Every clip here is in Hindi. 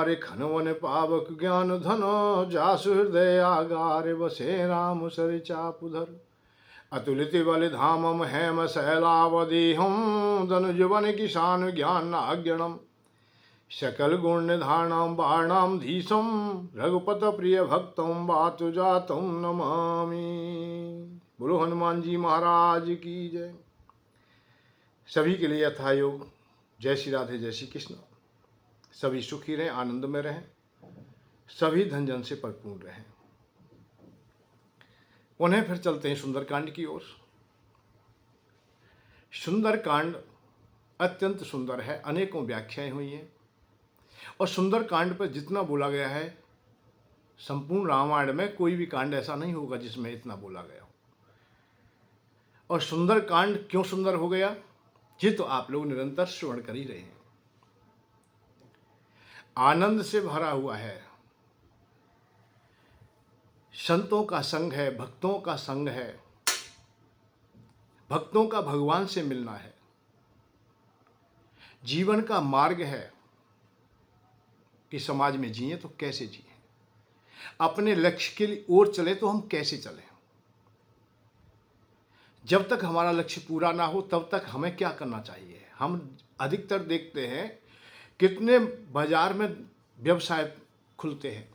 हारे खनवन पावक ज्ञान धन, जासु हृदय आगार बसे राम सर चापुधर। अतुलित बल धामम हेम शैलावदेहम, धनुजवन किसान ज्ञान अज्ञणम। सकल गुण निधारणम बाणाम धीशम, रघुपत प्रिय भक्तम बातु जातम नमामि। बोलो हनुमान जी महाराज की जय। सभी के लिए यथा योग जय श्री राधे, जय श्री कृष्ण। सभी सुखी रहें, आनंद में रहें, सभी धन जन से परिपूर्ण रहें। उन्हें फिर चलते हैं सुंदरकांड की ओर। सुंदरकांड अत्यंत सुंदर है, अनेकों व्याख्याएं हुई हैं और सुंदरकांड पर जितना बोला गया है संपूर्ण रामायण में कोई भी कांड ऐसा नहीं होगा जिसमें इतना बोला गया हो। और सुंदरकांड क्यों सुंदर हो गया ये तो आप लोग निरंतर श्रवण कर ही रहे हैं। आनंद से भरा हुआ है, संतों का संग है, भक्तों का संग है, भक्तों का भगवान से मिलना है, जीवन का मार्ग है कि समाज में जिए तो कैसे जिए, अपने लक्ष्य के लिए ओर चले तो हम कैसे चलें। जब तक हमारा लक्ष्य पूरा ना हो तब तक हमें क्या करना चाहिए। हम अधिकतर देखते हैं कितने बाजार में व्यवसाय खुलते हैं,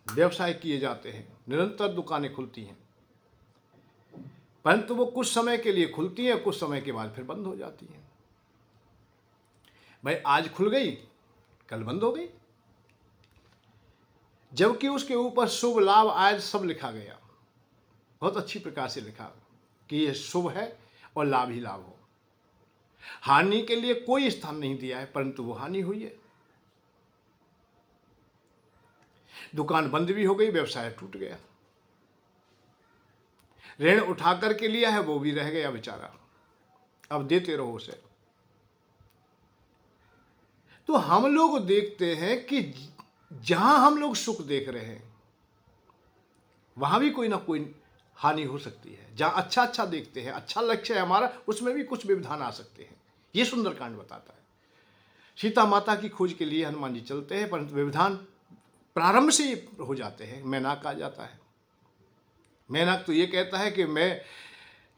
व्यवसाय किए जाते हैं, निरंतर दुकानें खुलती हैं, परंतु वो कुछ समय के लिए खुलती हैं, कुछ समय के बाद फिर बंद हो जाती हैं। भाई आज खुल गई कल बंद हो गई, जबकि उसके ऊपर शुभ लाभ आय सब लिखा गया, बहुत अच्छी प्रकार से लिखा कि यह शुभ है और लाभ ही लाभ हो। हानि के लिए कोई स्थान नहीं दिया है, परंतु वो हानि हुई है। दुकान बंद भी हो गई, व्यवसाय टूट गया, ऋण उठा करके लिया है वो भी रह गया बेचारा, अब देते रहो उसे। तो हम लोग देखते हैं कि जहां हम लोग सुख देख रहे हैं वहां भी कोई ना कोई हानि हो सकती है। जहां अच्छा अच्छा देखते हैं, अच्छा लक्ष्य है हमारा, उसमें भी कुछ व्यवधान आ सकते हैं। ये सुंदरकांड बताता है। सीता माता की खोज के लिए हनुमान जी चलते हैं, परंतु व्यवधान प्रारंभ से ही हो जाते हैं। मेनाक आ जाता है। मेनाक तो ये कहता है कि मैं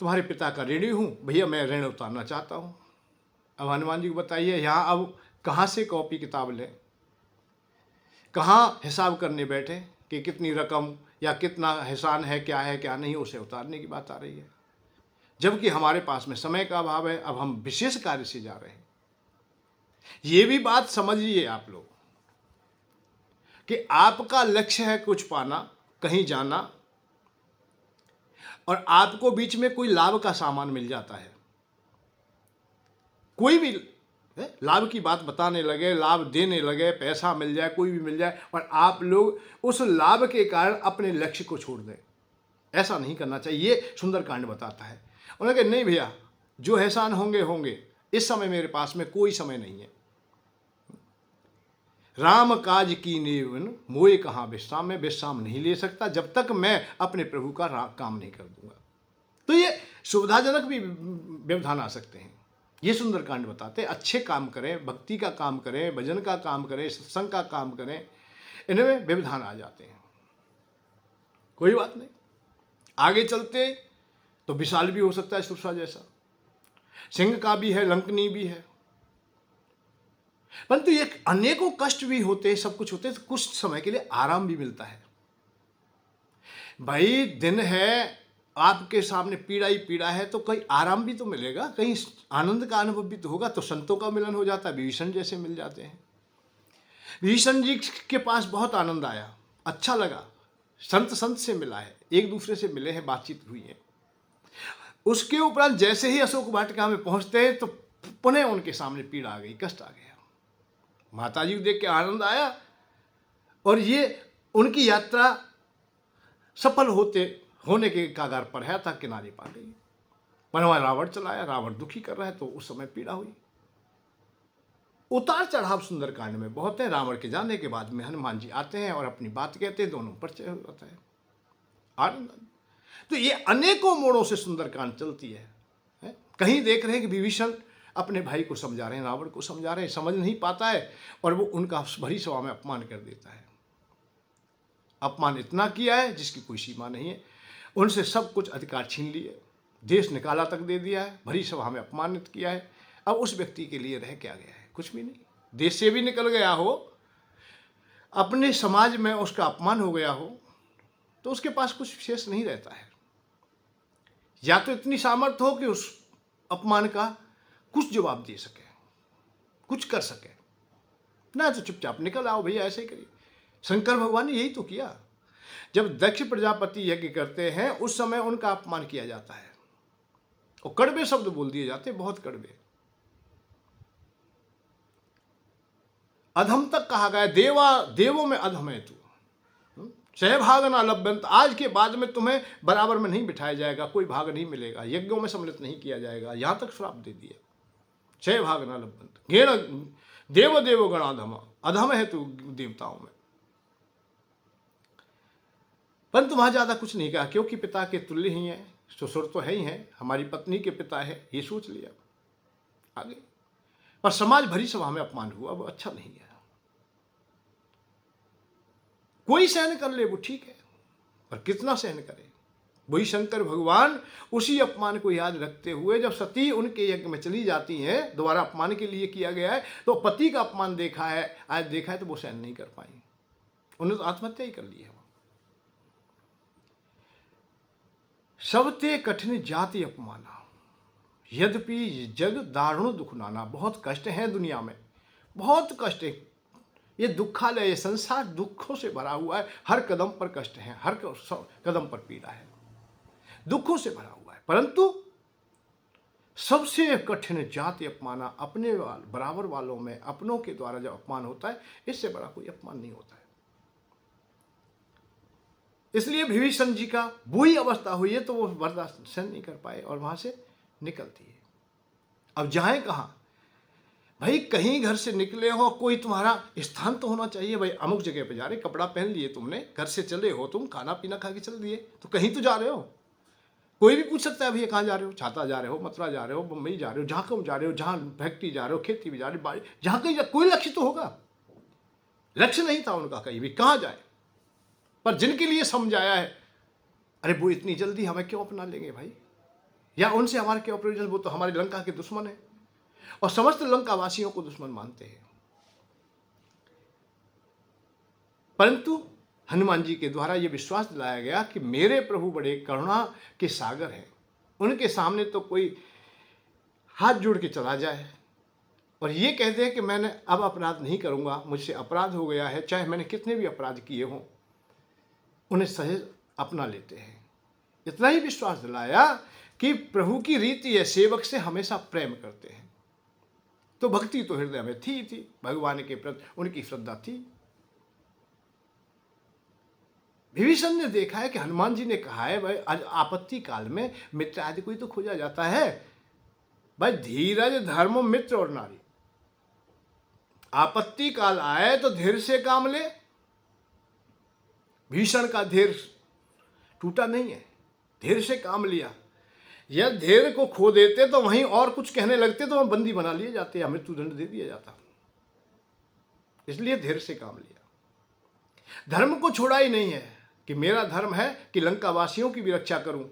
तुम्हारे पिता का ऋणी हूं, भैया मैं ऋण उतारना चाहता हूं। अब हनुमान जी को बताइए यहाँ अब कहाँ से कॉपी किताब लें, कहाँ हिसाब करने बैठे कि कितनी रकम या कितना एहसान है क्या नहीं, उसे उतारने की बात आ रही है। जबकि हमारे पास में समय का अभाव है, अब हम विशेष कार्य से जा रहे हैं। ये भी बात समझिए आप लोग कि आपका लक्ष्य है कुछ पाना, कहीं जाना, और आपको बीच में कोई लाभ का सामान मिल जाता है, कोई भी लाभ की बात बताने लगे, लाभ देने लगे, पैसा मिल जाए, कोई भी मिल जाए, और आप लोग उस लाभ के कारण अपने लक्ष्य को छोड़ दें। ऐसा नहीं करना चाहिए। ये सुंदरकांड बताता है। उन्होंने कहा नहीं भैया, जो एहसान होंगे होंगे, इस समय मेरे पास में कोई समय नहीं है। राम काज की नेवन मोए कहाँ विश्राम, में विश्राम नहीं ले सकता जब तक मैं अपने प्रभु का काम नहीं कर दूंगा। तो ये सुविधाजनक भी व्यवधान आ सकते हैं। ये सुंदरकांड बताते हैं अच्छे काम करें, भक्ति का काम करें, भजन का काम करें, सत्संग का काम करें, इनमें व्यवधान आ जाते हैं। कोई बात नहीं, आगे चलते तो विशाल भी हो सकता है सुरसा जैसा, सिंह का भी है, लंकनी भी है, परंतु ये अनेकों कष्ट भी होते हैं, सब कुछ होते हैं, तो कुछ समय के लिए आराम भी मिलता है। भाई दिन है, आपके सामने पीड़ा ही पीड़ा है, तो कहीं आराम भी तो मिलेगा, कहीं आनंद का अनुभव भी तो होगा। तो संतों का मिलन हो जाता है, विभीषण जैसे मिल जाते हैं। विभीषण जी के पास बहुत आनंद आया, अच्छा लगा, संत से मिला है, एक दूसरे से मिले हैं, बातचीत हुई है। उसके उपरांत जैसे ही अशोक वाटिका में पहुंचते हैं तो पुनः उनके सामने पीड़ा आ गई, कष्ट आ गया। माता जी को देख के आनंद आया और ये उनकी यात्रा सफल होने के कागार पर है, था किनारे पा गई। पर वहां रावण चलाया, रावण दुखी कर रहा है, तो उस समय पीड़ा हुई। उतार चढ़ाव सुंदरकांड में बहुत है। रावण के जाने के बाद में हनुमान जी आते हैं और अपनी बात कहते हैं, दोनों परिचय हो जाता है, आनंद। तो ये अनेकों मोड़ों से सुंदरकांड चलती है। कहीं देख रहे हैं कि विभीषण अपने भाई को समझा रहे हैं, रावण को समझा रहे हैं, समझ नहीं पाता है और वो उनका भरी सभा में अपमान कर देता है। अपमान इतना किया है जिसकी कोई सीमा नहीं है, उनसे सब कुछ अधिकार छीन लिए, देश निकाला तक दे दिया है, भरी सभा में अपमानित किया है। अब उस व्यक्ति के लिए रह क्या गया है? कुछ भी नहीं। देश से भी निकल गया हो, अपने समाज में उसका अपमान हो गया हो, तो उसके पास कुछ विशेष नहीं रहता है। या तो इतनी सामर्थ्य हो कि उस अपमान का कुछ जवाब दे सके, कुछ कर सके, ना तो चुपचाप निकल आओ भैया, ऐसे ही करिए। शंकर भगवान ने यही तो किया। जब दक्ष प्रजापति यज्ञ करते हैं उस समय उनका अपमान किया जाता है और कड़वे शब्द बोल दिए जाते हैं, बहुत कड़वे। अधम तक कहा गया, देवों में अधम है तू, सहभाग ना लभ्यंत, आज के बाद में तुम्हें बराबर में नहीं बिठाया जाएगा, कोई भाग नहीं मिलेगा, यज्ञों में सम्मिलित नहीं किया जाएगा, यहां तक श्राप दे दिया। सहभाग ना लभ्यंत, घेण देव गणाधम, अधम है तू देवताओं में। परंतु वहां ज्यादा कुछ नहीं कहा, क्योंकि पिता के तुल्य ही है, ससुर तो है ही है, हमारी पत्नी के पिता है, ये सोच लिया आगे। पर समाज भरी सभा में अपमान हुआ, वो अच्छा नहीं है। कोई सहन कर ले वो ठीक है, पर कितना सहन करे? वही शंकर भगवान उसी अपमान को याद रखते हुए, जब सती उनके यज्ञ में चली जाती हैं, दोबारा अपमान के लिए किया गया है, तो पति का अपमान देखा है, आज देखा है, तो वो सहन नहीं कर पाई, उन्होंने तो आत्महत्या ही कर ली है। सबते कठिन जाति अपमाना, यद्यपि जग दारुण दुख नाना। बहुत कष्ट है दुनिया में, बहुत कष्ट है। ये दुखालय, ये संसार दुखों से भरा हुआ है, हर कदम पर कष्ट है, हर कदम पर पीड़ा है, दुखों से भरा हुआ है। परंतु सबसे कठिन जाति अपमाना, अपने बराबर वालों में अपनों के द्वारा जब अपमान होता है, इससे बड़ा कोई अपमान नहीं होता है। इसलिए विभीषण जी का वही अवस्था हुई है, तो वो बर्दाश्त सहन नहीं कर पाए और वहां से निकलती है। अब जाए कहां भाई? कहीं घर से निकले हो, कोई तुम्हारा स्थान तो होना चाहिए भाई। अमुक जगह पे जा रहे, कपड़ा पहन लिए तुमने, घर से चले हो तुम, खाना पीना खा के चल दिए, तो कहीं तो जा रहे हो। कोई भी पूछ सकता है भैया कहाँ जा रहे हो? छाता जा रहे हो, मथुरा जा रहे हो, बम्बई जा रहे हो, जहाँ कहीं जा रहे हो, जहाँ फैक्ट्री जा रहे हो, खेती भी जा रहे हो, बाड़ी, जहाँ कहीं कोई लक्ष्य तो होगा। लक्ष्य नहीं था उनका कहीं भी, कहाँ जाए। पर जिनके लिए समझाया है, अरे वो इतनी जल्दी हमें क्यों अपना लेंगे भाई, या उनसे हमारे क्या प्रयोजन, वो तो हमारी लंका के दुश्मन है और समस्त लंका वासियों को दुश्मन मानते हैं। परंतु हनुमान जी के द्वारा यह विश्वास दिलाया गया कि मेरे प्रभु बड़े करुणा के सागर हैं, उनके सामने तो कोई हाथ जोड़ के चला जाए और ये कहते हैं कि मैंने अब अपराध नहीं करूंगा, मुझसे अपराध हो गया है, चाहे मैंने कितने भी अपराध किए हों, उन्हें सहज अपना लेते हैं। इतना ही विश्वास दिलाया कि प्रभु की रीति है, सेवक से हमेशा प्रेम करते हैं। तो भक्ति तो हृदय में थी, भगवान के प्रति उनकी श्रद्धा थी। विभीषण ने देखा है कि हनुमान जी ने कहा है भाई, आज आपत्ति काल में मित्र आदि कोई तो खोजा जाता है भाई, धीरज धर्म मित्र और नारी। आपत्ति काल आए तो धीर से काम ले। भीषण का धीर टूटा नहीं है, धीर से काम लिया। यह धीर को खो देते तो वहीं और कुछ कहने लगते तो वह बंदी बना लिए जाते, मृत्युदंड दे दिया जाता। इसलिए धीर से काम लिया। धर्म को छोड़ा ही नहीं है कि मेरा धर्म है कि लंका वासियों की भी रक्षा करूं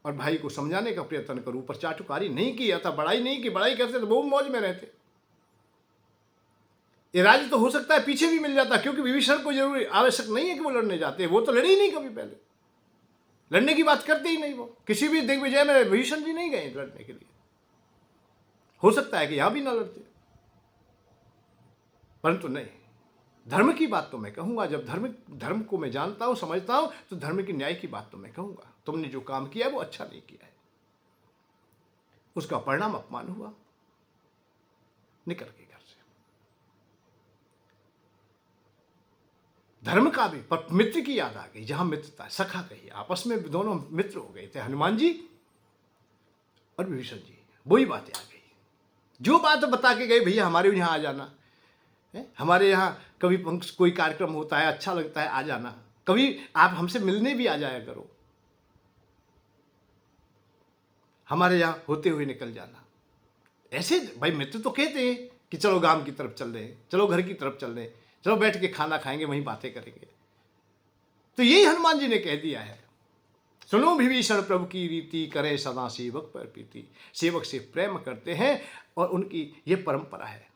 और भाई को समझाने का प्रयत्न करूं, पर चाटुकारी नहीं किया था, बड़ाई नहीं की। बड़ाई करते तो बहुत मौज में रहते। ये राज्य तो हो सकता है पीछे भी मिल जाता, क्योंकि विभीषण को जरूरी आवश्यक नहीं है कि वो लड़ने जाते, वो तो लड़े ही नहीं कभी, पहले लड़ने की बात करते ही नहीं। वो किसी भी दिग्विजय में विभीषण जी नहीं गए लड़ने के लिए। हो सकता है कि यहां भी ना लड़ते, परंतु नहीं, धर्म की बात तो मैं कहूंगा। जब धर्म को मैं जानता हूं, समझता हूं, तो धर्म की न्याय की बात तो मैं कहूंगा। तुमने जो काम किया वो अच्छा नहीं किया है, उसका परिणाम अपमान हुआ, निकल गए घर से। धर्म का भी, पर मित्र की याद आ गई। जहां मित्रता, सखा कही, आपस में दोनों मित्र हो गए थे, हनुमान जी और विभीषण जी। वही बातें आ गई जो बात बता के गए, भैया हमारे यहां आ जाना है, हमारे यहाँ कभी कोई कार्यक्रम होता है, अच्छा लगता है, आ जाना, कभी आप हमसे मिलने भी आ जाया करो, हमारे यहाँ होते हुए निकल जाना। ऐसे भाई मित्र तो कहते हैं कि चलो गांव की तरफ चल रहे हैं, चलो घर की तरफ चल रहे हैं, चलो बैठ के खाना खाएंगे, वहीं बातें करेंगे। तो यही हनुमान जी ने कह दिया है, सुनो विभीषण प्रभु की रीति, करे सदा सेवक पर प्रीति। सेवक से प्रेम करते हैं और उनकी ये परंपरा है।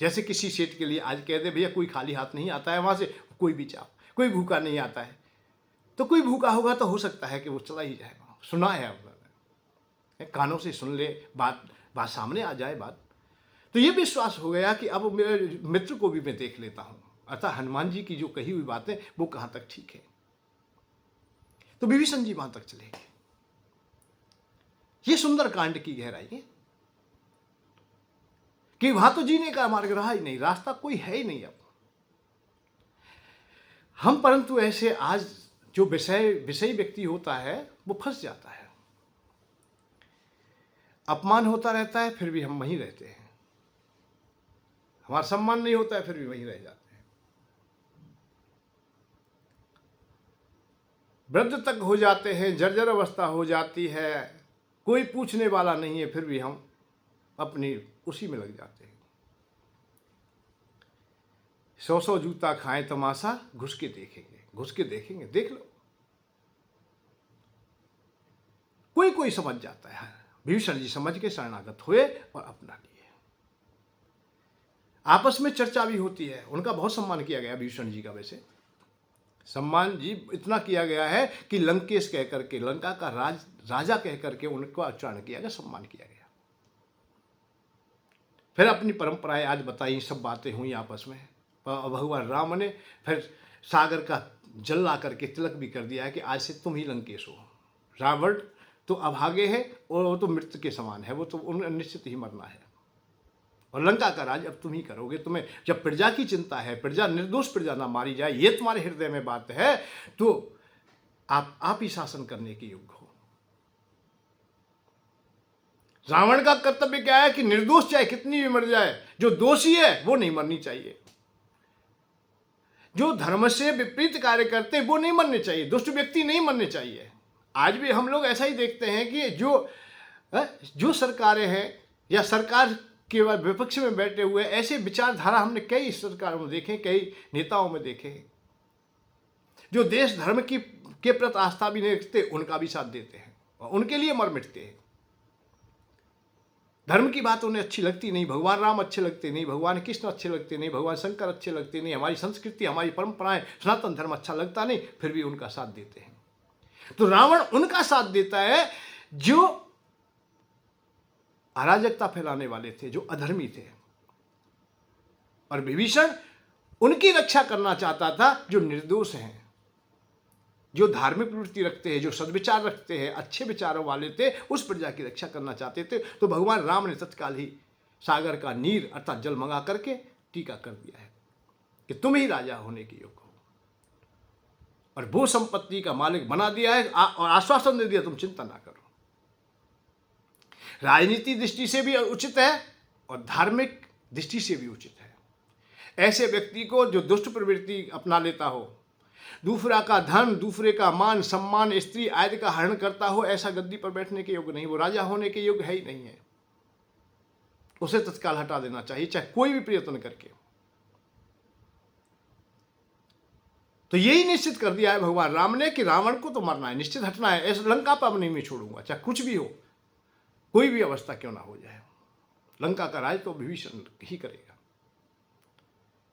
जैसे किसी सेठ के लिए आज कह दे भैया कोई खाली हाथ नहीं आता है वहां से, कोई भी चाप, कोई भूखा नहीं आता है, तो कोई भूखा होगा तो हो सकता है कि वो चला ही जाएगा। सुना है उन्होंने, कानों से सुन ले, बात सामने आ जाए बात, तो ये विश्वास हो गया कि अब मेरे मित्र को भी मैं देख लेता हूं। अतः हनुमान जी की जो कही हुई बातें वो कहां तक ठीक है। तो विभीषण जी वहां तक चले गए। ये सुंदर कांड की गहराई है कि वहां तो जीने का मार्ग रहा ही नहीं, रास्ता कोई है ही नहीं अब। हम परंतु ऐसे आज जो विषयी व्यक्ति होता है वो फंस जाता है, अपमान होता रहता है फिर भी हम वहीं रहते हैं, हमारा सम्मान नहीं होता है फिर भी वहीं रह जाते हैं, वृद्ध तक हो जाते हैं, जर्जर अवस्था हो जाती है, कोई पूछने वाला नहीं है, फिर भी हम अपनी उसी में लग जाते हैं। 100 जूता खाएं तमाशा, घुस के देखेंगे, देख लो। कोई समझ जाता है। विभीषण जी समझ के शरणागत हुए और अपना लिए। आपस में चर्चा भी होती है, उनका बहुत सम्मान किया गया विभीषण जी का। वैसे सम्मान जी इतना किया गया है कि लंकेश कह करके, लंका का राजा कह करके उनको उच्चारण किया गया, सम्मान किया गया। फिर अपनी परंपराएं आज बताई, सब बातें हुई आपस में। भगवान राम ने फिर सागर का जल ला करके तिलक भी कर दिया है कि आज से तुम ही लंकेश हो। रावण तो अभागे है और वो तो मृत्यु के समान है, वो तो उन्हें निश्चित ही मरना है, और लंका का राज अब तुम ही करोगे। तुम्हें जब प्रजा की चिंता है, प्रजा निर्दोष प्रजा ना मारी जाए, ये तुम्हारे हृदय में बात है, तो आप ही शासन करने के योग्य हो। रावण का कर्तव्य क्या है कि निर्दोष चाहे कितनी भी मर जाए, जो दोषी है वो नहीं मरनी चाहिए, जो धर्म से विपरीत कार्य करते वो नहीं मरने चाहिए, दुष्ट व्यक्ति नहीं मरने चाहिए। आज भी हम लोग ऐसा ही देखते हैं कि जो सरकारें हैं या सरकार के विपक्ष में बैठे हुए ऐसे विचारधारा हमने कई सरकारों में देखे, कई नेताओं में देखे, जो देश धर्म के प्रति आस्था भी नहीं रखते, उनका भी साथ देते हैं और उनके लिए मर मिटते हैं। धर्म की बात उन्हें अच्छी लगती नहीं, भगवान राम अच्छे लगते नहीं, भगवान कृष्ण अच्छे लगते नहीं, भगवान शंकर अच्छे लगते नहीं, हमारी संस्कृति, हमारी परंपराएं, सनातन धर्म अच्छा लगता नहीं, फिर भी उनका साथ देते हैं। तो रावण उनका साथ देता है जो अराजकता फैलाने वाले थे, जो अधर्मी थे, और विभीषण उनकी रक्षा करना चाहता था जो निर्दोष हैं, जो धार्मिक प्रवृत्ति रखते हैं, जो सद्विचार रखते हैं, अच्छे विचारों वाले थे, उस प्रजा की रक्षा करना चाहते थे। तो भगवान राम ने तत्काल ही सागर का नीर अर्थात जल मंगा करके टीका कर दिया है कि तुम ही राजा होने के योग्य हो, और भू संपत्ति का मालिक बना दिया है और आश्वासन दे दिया तुम चिंता ना करो। राजनीति दृष्टि से भी उचित है और धार्मिक दृष्टि से भी उचित है। ऐसे व्यक्ति को जो दुष्ट प्रवृत्ति अपना लेता हो, दूसरा का धन, दूसरे का मान सम्मान, स्त्री आदि का हरण करता हो, ऐसा गद्दी पर बैठने के योग्य नहीं, वो राजा होने के योग्य है ही नहीं है। उसे तत्काल हटा देना चाहिए, चाहे कोई भी प्रयत्न करके। तो यही निश्चित कर दिया है भगवान राम ने कि रावण को तो मरना है, निश्चित हटना है, ऐसे लंका पर नहीं मैं छोड़ूंगा, चाहे कुछ भी हो, कोई भी अवस्था क्यों ना हो जाए। लंका का राज तो विभीषण ही करेगा।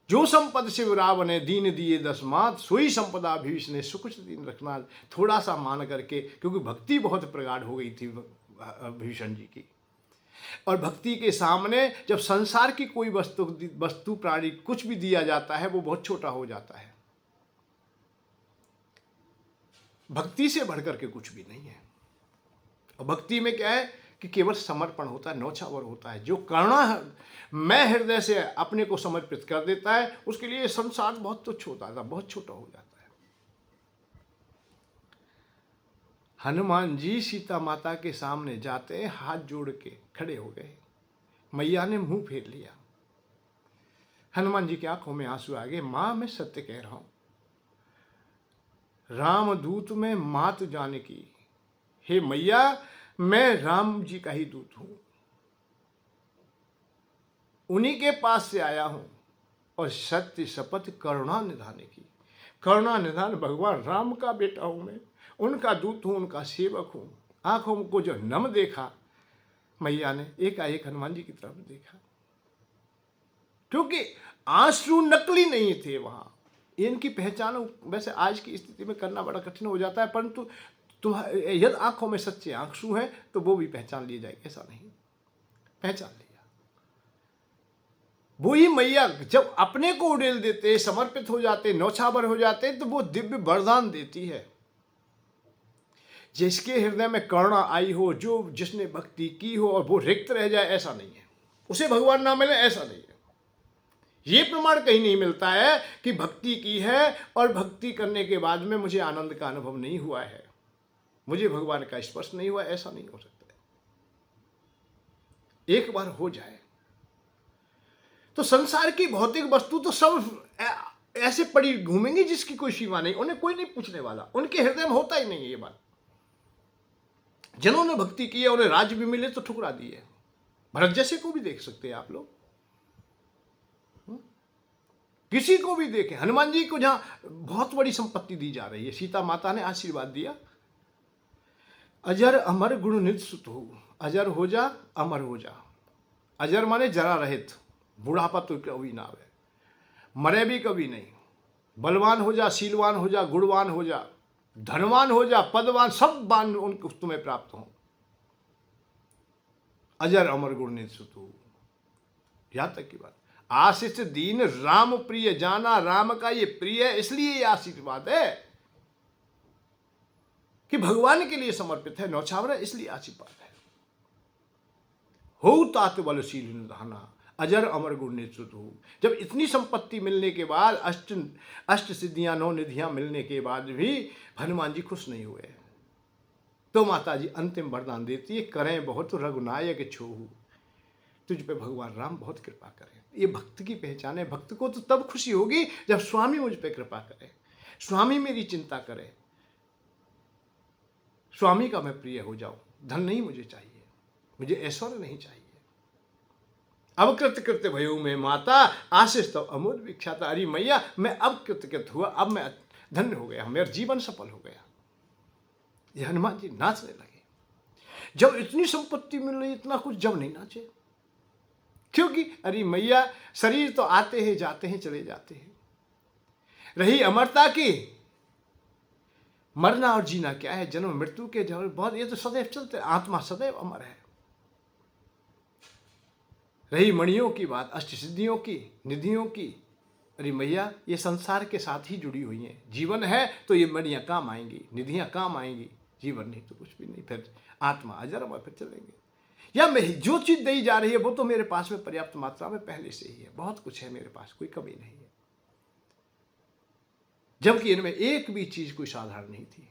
जो संपद शिव रावण दीन दिए 10 मात, सोई संपदा विभीषण ने सुकुच दिन रखना। थोड़ा सा मान करके, क्योंकि भक्ति बहुत प्रगाढ़ हो गई थी विभीषण जी की, और भक्ति के सामने जब संसार की कोई वस्तु प्राणी कुछ भी दिया जाता है वो बहुत छोटा हो जाता है। भक्ति से बढ़कर के कुछ भी नहीं है। और भक्ति में क्या है कि केवल समर्पण होता है, न्यौछावर होता है। जो करुणा मैं हृदय से अपने को समर्पित कर देता है, उसके लिए संसार बहुत तुच्छ होता था, बहुत छोटा हो जाता है। हनुमान जी सीता माता के सामने जाते हैं, हाथ जोड़ के खड़े हो गए। मैया ने मुंह फेर लिया। हनुमान जी की आंखों में आंसू आ गए। मां, मैं सत्य कह रहा हूं, रामदूत में मात जाने की, हे मैया मैं राम जी का ही दूत हूं। उन्हीं के पास से आया हूँ और सत्य शपथ करुणा निधान की। करुणा निधान भगवान राम का बेटा हूँ मैं, उनका दूत हूँ, उनका सेवक हूँ। आंखों को जो नम देखा मैया ने, एकाएक हनुमान जी की तरफ देखा, क्योंकि आंसू नकली नहीं थे वहां। इनकी पहचान वैसे आज की स्थिति में करना बड़ा कठिन हो जाता है, परंतु यदि आंखों में सच्चे आंसू हैं तो वो भी पहचान लिए जाएंगे, ऐसा नहीं, पहचान लिया। वही मैया जब अपने को उड़ेल देते, समर्पित हो जाते, नौछावर हो जाते, तो वो दिव्य वरदान देती है। जिसके हृदय में करुणा आई हो, जो जिसने भक्ति की हो और वो रिक्त रह जाए, ऐसा नहीं है, उसे भगवान ना मिले, ऐसा नहीं है। ये प्रमाण कहीं नहीं मिलता है कि भक्ति की है और भक्ति करने के बाद में मुझे आनंद का अनुभव नहीं हुआ है, मुझे भगवान का स्पर्श नहीं हुआ, ऐसा नहीं हो सकता है। एक बार हो जाए तो संसार की भौतिक वस्तु तो सब ऐसे पड़ी घूमेंगी जिसकी कोई सीमा नहीं, उन्हें कोई नहीं पूछने वाला, उनके हृदय में होता ही नहीं है ये बात। जिन्होंने भक्ति की है उन्हें राज्य भी मिले तो ठुकरा दिए। भरत जैसे को भी देख सकते हैं आप लोग, किसी को भी देखें। हनुमान जी को जहां बहुत बड़ी संपत्ति दी जा रही है, सीता माता ने आशीर्वाद दिया, अजर अमर गुण निध सुत हो, अजर हो जा, अमर हो जा। अजर माने जरा रहित, बुढ़ापा तो कभी ना आवे, मरे भी कभी नहीं, बलवान हो जा, शीलवान हो जा, गुणवान हो जा, धनवान हो जा, पदवान, सब बान उनको तुम्हें प्राप्त हो। अजर अमर गुण निध सुत हो, यहां तक की बात। आशीष दीन राम प्रिय जाना, राम का ये प्रिय है, इसलिए ये आशीर्वाद है कि भगवान के लिए समर्पित है, नौछावर है, इसलिए आशीर्वाद है। हो तात बलशील निधाना, अजर अमर गुण निश्चित हो। जब इतनी संपत्ति मिलने के बाद, अष्ट सिद्धियां, 9 निधियां मिलने के बाद भी हनुमान जी खुश नहीं हुए, तो माता जी अंतिम वरदान देती है, करें बहुत रघुनायक छोहू, तुझ पे भगवान राम बहुत कृपा करें। ये भक्त की पहचान है। भक्त को तो तब खुशी होगी जब स्वामी मुझ पे कृपा करे, स्वामी मेरी चिंता करे, स्वामी का मैं प्रिय हो जाऊं। धन नहीं मुझे चाहिए, मुझे ऐश्वर्य नहीं चाहिए। अब कृत भयो में माता, आशीष तो अमोद विख्याता। अरे मैया, मैं अब कृत हुआ, अब मैं धन्य हो गया, मेरा जीवन सफल हो गया। ये हनुमान जी नाचने लगे। जब इतनी संपत्ति मिल रही, इतना कुछ, जब नहीं नाचे? क्योंकि अरे मैया, शरीर तो आते हैं, जाते हैं, चले जाते हैं। रही अमरता की, मरना और जीना क्या है, जन्म मृत्यु के बाद ये तो सदैव चलते, आत्मा सदैव अमर है। रही मणियों की बात, अष्ट सिद्धियों की, निधियों की, अरे मैया, ये संसार के साथ ही जुड़ी हुई हैं। जीवन है तो ये मणियां काम आएंगी, निधियां काम आएंगी, जीवन नहीं तो कुछ भी नहीं। फिर आत्मा अजर अमर, फिर चलेंगे। या मैं जो चीज दी जा रही है वो तो मेरे पास में पर्याप्त मात्रा में पहले से ही है, बहुत कुछ है मेरे पास, कोई कमी नहीं है। जबकि इनमें एक भी चीज कोई साधारण नहीं थी।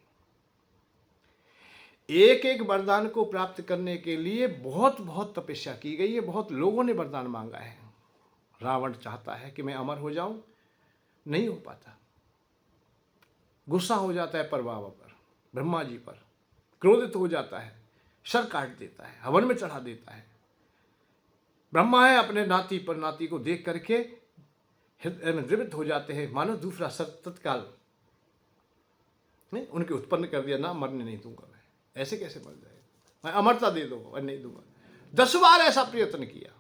एक एक वरदान को प्राप्त करने के लिए बहुत बहुत तपस्या की गई है, बहुत लोगों ने वरदान मांगा है। रावण चाहता है कि मैं अमर हो जाऊं, नहीं हो पाता, गुस्सा हो जाता है पर बाबा पर, ब्रह्मा जी पर, क्रोधित हो जाता है, सर काट देता है, हवन में चढ़ा देता है। ब्रह्मा है, अपने नाती पर, नाती को देख करके द्रवित हो जाते हैं, मानो दूसरा सर तत्काल उनके उत्पन्न कर दिया, ना मरने नहीं दूंगा मैं, ऐसे कैसे मर जाए, मैं अमरता दे दो और नहीं दूंगा। 10 बार ऐसा प्रयत्न किया।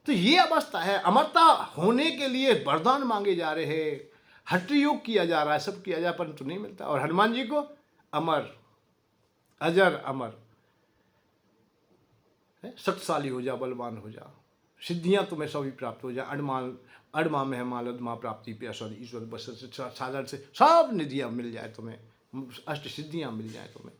तो ये अवस्था है। अमरता होने के लिए वरदान मांगे जा रहे हैं, हठ योग किया जा रहा है, सब किया जा रहा है, परंतु नहीं मिलता। और हनुमान जी को अमर, अजर अमर, शक्तिशाली हो जा, बलवान हो जा, सिद्धियां तुम्हें सभी प्राप्त हो जा, अड़मा में मालदमा प्राप्ति पे असर ईश्वर बस साधन से सब निधियां मिल जाए तुम्हें, अष्ट सिद्धियां मिल जाए तुम्हें,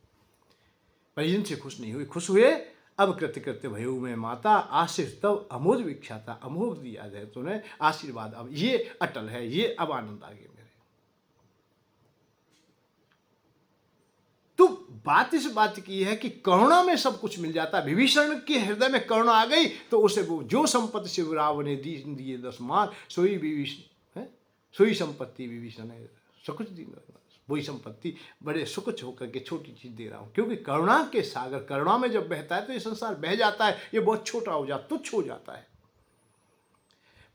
पर इनसे खुश नहीं हुए। खुश हुए अब कृत्य भयो में माता, आशीष तब अमोद विख्याता, अमोघ दिया है तुम्हें आशीर्वाद, अब ये अटल है, ये अब आनंद आ गया मेरे। तो बात इस बात की है कि करुणा में सब कुछ मिल जाता है। विभीषण के हृदय में करुणा आ गई तो उसे वो जो संपत्ति शिव राव ने दिए 10 मान, सोई विभीषण है, सोई संपत्ति विभीषण है, सब कुछ दी। वही संपत्ति बड़े सुकुच होकर के छोटी चीज दे रहा हूं, क्योंकि करुणा के सागर, करुणा में जब बहता है तो ये संसार बह जाता है, ये बहुत छोटा हो जाता, तुच्छ हो जाता है।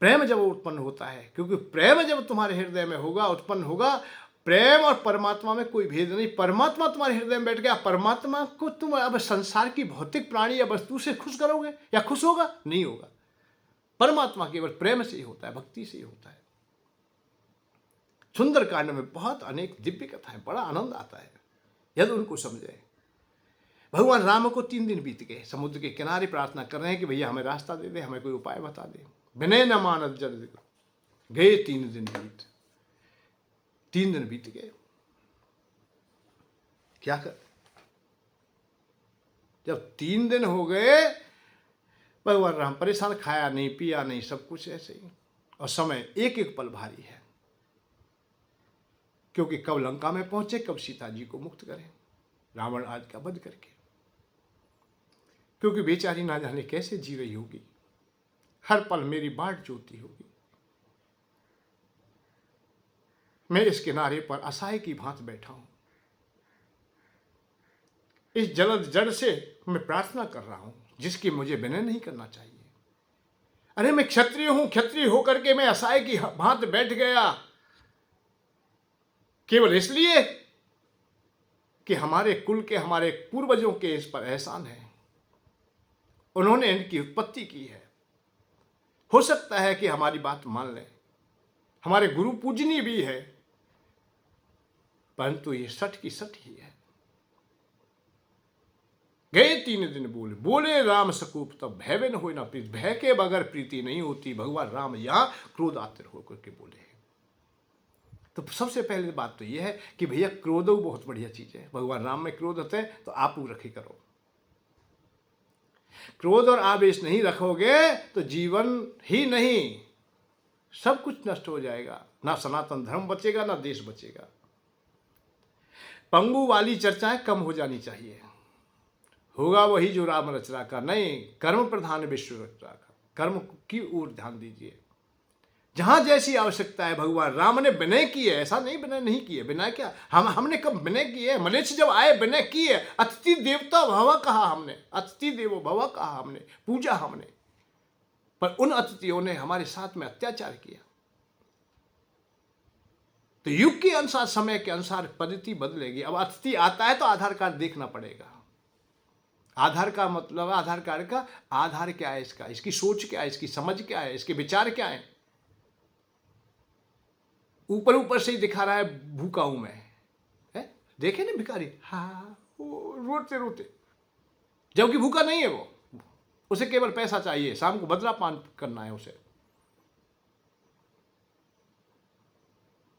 प्रेम जब उत्पन्न होता है, क्योंकि प्रेम जब तुम्हारे हृदय में होगा, उत्पन्न होगा, प्रेम और परमात्मा में कोई भेद नहीं। परमात्मा तुम्हारे हृदय में बैठ गया, परमात्मा को तुम अब संसार की भौतिक प्राणी या वस्तु से खुश करोगे या खुश होगा? नहीं होगा। परमात्मा केवल प्रेम से ही होता है, भक्ति से ही होता है। सुंदरकांड में बहुत अनेक दिव्य कथाएं, बड़ा आनंद आता है यदि उनको समझे। भगवान राम को 3 दिन बीत गए, समुद्र के किनारे प्रार्थना कर रहे हैं कि भैया हमें रास्ता दे दे, हमें कोई उपाय बता दे। विनय न मानत जल गए 3 दिन 3 दिन बीत गए। क्या कर, जब 3 दिन हो गए, भगवान राम परेशान, खाया नहीं, पिया नहीं, सब कुछ ऐसे ही, और समय एक एक पल भारी है, क्योंकि कब लंका में पहुंचे, कब सीता जी को मुक्त करें रावण आदि का वध करके, क्योंकि बेचारी ना जाने कैसे जी रही होगी, हर पल मेरी बाट जोती होगी। मैं इस किनारे पर असहाय की भांति बैठा हूं, इस जलद जड़ से मैं प्रार्थना कर रहा हूं, जिसकी मुझे विनय नहीं करना चाहिए। अरे मैं क्षत्रिय हूं, क्षत्रिय होकर के मैं असहाय की भांति बैठ गया, केवल इसलिए कि हमारे कुल के, हमारे पूर्वजों के इस पर एहसान है, उन्होंने इनकी उत्पत्ति की है। हो सकता है कि हमारी बात मान लें, हमारे गुरु पूजनीय भी है, परंतु ये सठ की सठ ही है। गए 3 दिन बोले राम सकूप तब भय न होय ना प्रीत। भय के बगैर प्रीति नहीं होती। भगवान राम यहां क्रोधातिर होकर के बोले। तो सबसे पहले बात तो यह है कि भैया क्रोध बहुत बढ़िया चीज है। भगवान राम में क्रोध होते हैं तो आप रखे करो। क्रोध और आवेश नहीं रखोगे तो जीवन ही नहीं, सब कुछ नष्ट हो जाएगा। ना सनातन धर्म बचेगा, ना देश बचेगा। पंगु वाली चर्चाएं कम हो जानी चाहिए। होगा वही जो राम रचना का, नहीं कर्म प्रधान विश्व रचना का। कर्म की ओर ध्यान दीजिए। जहां जैसी आवश्यकता है, भगवान राम ने विनय की है, ऐसा नहीं विनय नहीं किए। विनय क्या, हमने कब विनय की है? मलेच्छ जब आए विनय की है। अतिथि देवता भव कहा हमने, अतिथि देवो भव कहा हमने, पूजा हमने। पर उन अतिथियों ने हमारे साथ में अत्याचार किया। तो युग के अनुसार, समय के अनुसार पद्धति बदलेगी। अब अतिथि आता है तो आधार कार्ड देखना पड़ेगा। आधार का मतलब, आधार कार्ड का आधार क्या है, इसका, इसकी सोच क्या है, इसकी समझ क्या है, इसके विचार क्या है। ऊपर ऊपर से ही दिखा रहा है भूखा हूं मैं, है? देखे ना भिखारी, हाँ रोते रोते, जबकि भूखा नहीं है वो, उसे केवल पैसा चाहिए, शाम को बदला पान करना है उसे।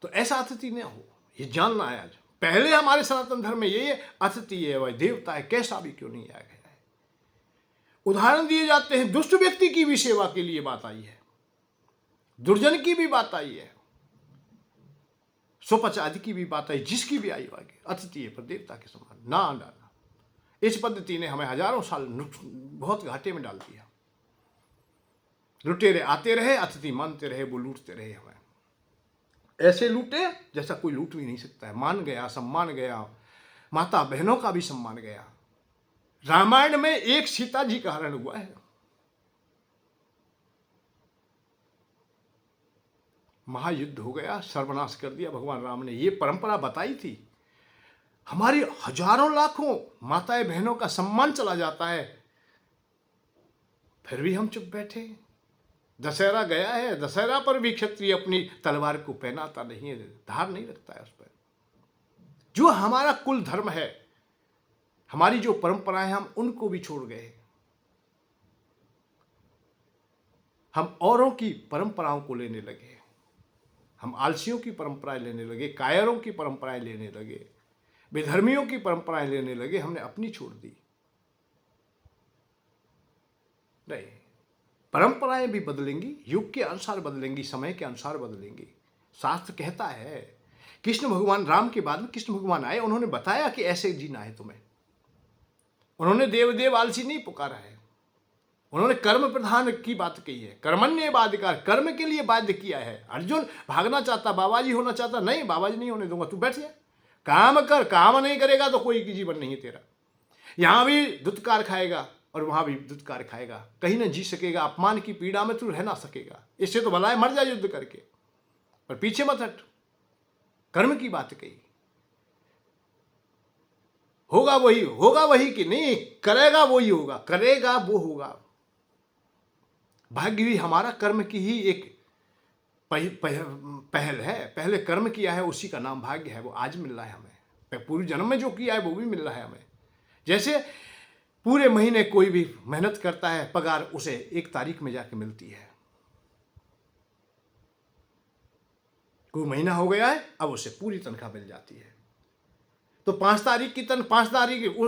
तो ऐसा अतिथि न हो, ये जानना है। आज पहले हमारे सनातन धर्म में यही है, अतिथि है वह देवता है, कैसा भी क्यों नहीं आया गया है। उदाहरण दिए जाते हैं, दुष्ट व्यक्ति की भी सेवा के लिए बात आई है, दुर्जन की भी बात आई है, सुपच आदि की भी बात आई, जिसकी भी आई आगे अतिथि है पर देवता के समान ना डालना। इस पद्धति ने हमें हजारों साल बहुत घाटे में डाल दिया। लुटेरे आते रहे, अतिथि मानते रहे, वो लूटते रहे। हमें ऐसे लूटे जैसा कोई लूट भी नहीं सकता है। मान गया, सम्मान गया, माता बहनों का भी सम्मान गया। रामायण में एक सीता जी का हरण हुआ है। महायुद्ध हो गया, सर्वनाश कर दिया भगवान राम ने। ये परंपरा बताई थी। हमारी हजारों लाखों माताएं बहनों का सम्मान चला जाता है, फिर भी हम चुप बैठे। दशहरा गया है, दशहरा पर भी क्षत्रिय अपनी तलवार को पहनाता नहीं है, धार नहीं रखता है उस पर। जो हमारा कुल धर्म है, हमारी जो परंपराएं, हम उनको भी छोड़ गए। हम औरों की परंपराओं को लेने लगे। हम आलसियों की परंपराएं लेने लगे, कायरों की परंपराएं लेने लगे, बेधर्मियों की परंपराएं लेने लगे। हमने अपनी छोड़ दी। नहीं, परंपराएं भी बदलेंगी, युग के अनुसार बदलेंगी, समय के अनुसार बदलेंगी। शास्त्र कहता है, कृष्ण भगवान, राम के बाद में कृष्ण भगवान आए, उन्होंने बताया कि ऐसे जीना है तुम्हें। उन्होंने देव आलसी नहीं पुकारा है, उन्होंने कर्म प्रधान की बात कही है। कर्मण्य बाधिकार, कर्म के लिए बाध्य किया है। अर्जुन भागना चाहता, बाबा जी होना चाहता, नहीं बाबा जी नहीं होने दूंगा, तू बैठ जा। काम कर, काम नहीं करेगा तो कोई जीवन नहीं तेरा। यहाँ भी दुत्कार खाएगा और वहाँ भी दुत्कार खाएगा, कहीं ना जी सकेगा, अपमान की पीड़ा में तू रह ना सकेगा। इससे तो भला है मर जा युद्ध करके, पर पीछे मत हट। कर्म की बात कही, होगा वही कि नहीं, करेगा वही होगा, करेगा वो होगा। भाग्य भी हमारा कर्म की ही एक पहल है। पहले कर्म किया है उसी का नाम भाग्य है, वो आज मिल रहा है हमें। पूर्व जन्म में जो किया है वो भी मिल रहा है हमें। जैसे पूरे महीने कोई भी मेहनत करता है, पगार उसे 1 तारीख में जाके मिलती है। कोई महीना हो गया है, अब उसे पूरी तनख्वाह मिल जाती है। तो 5 तारीख की 5 तारीख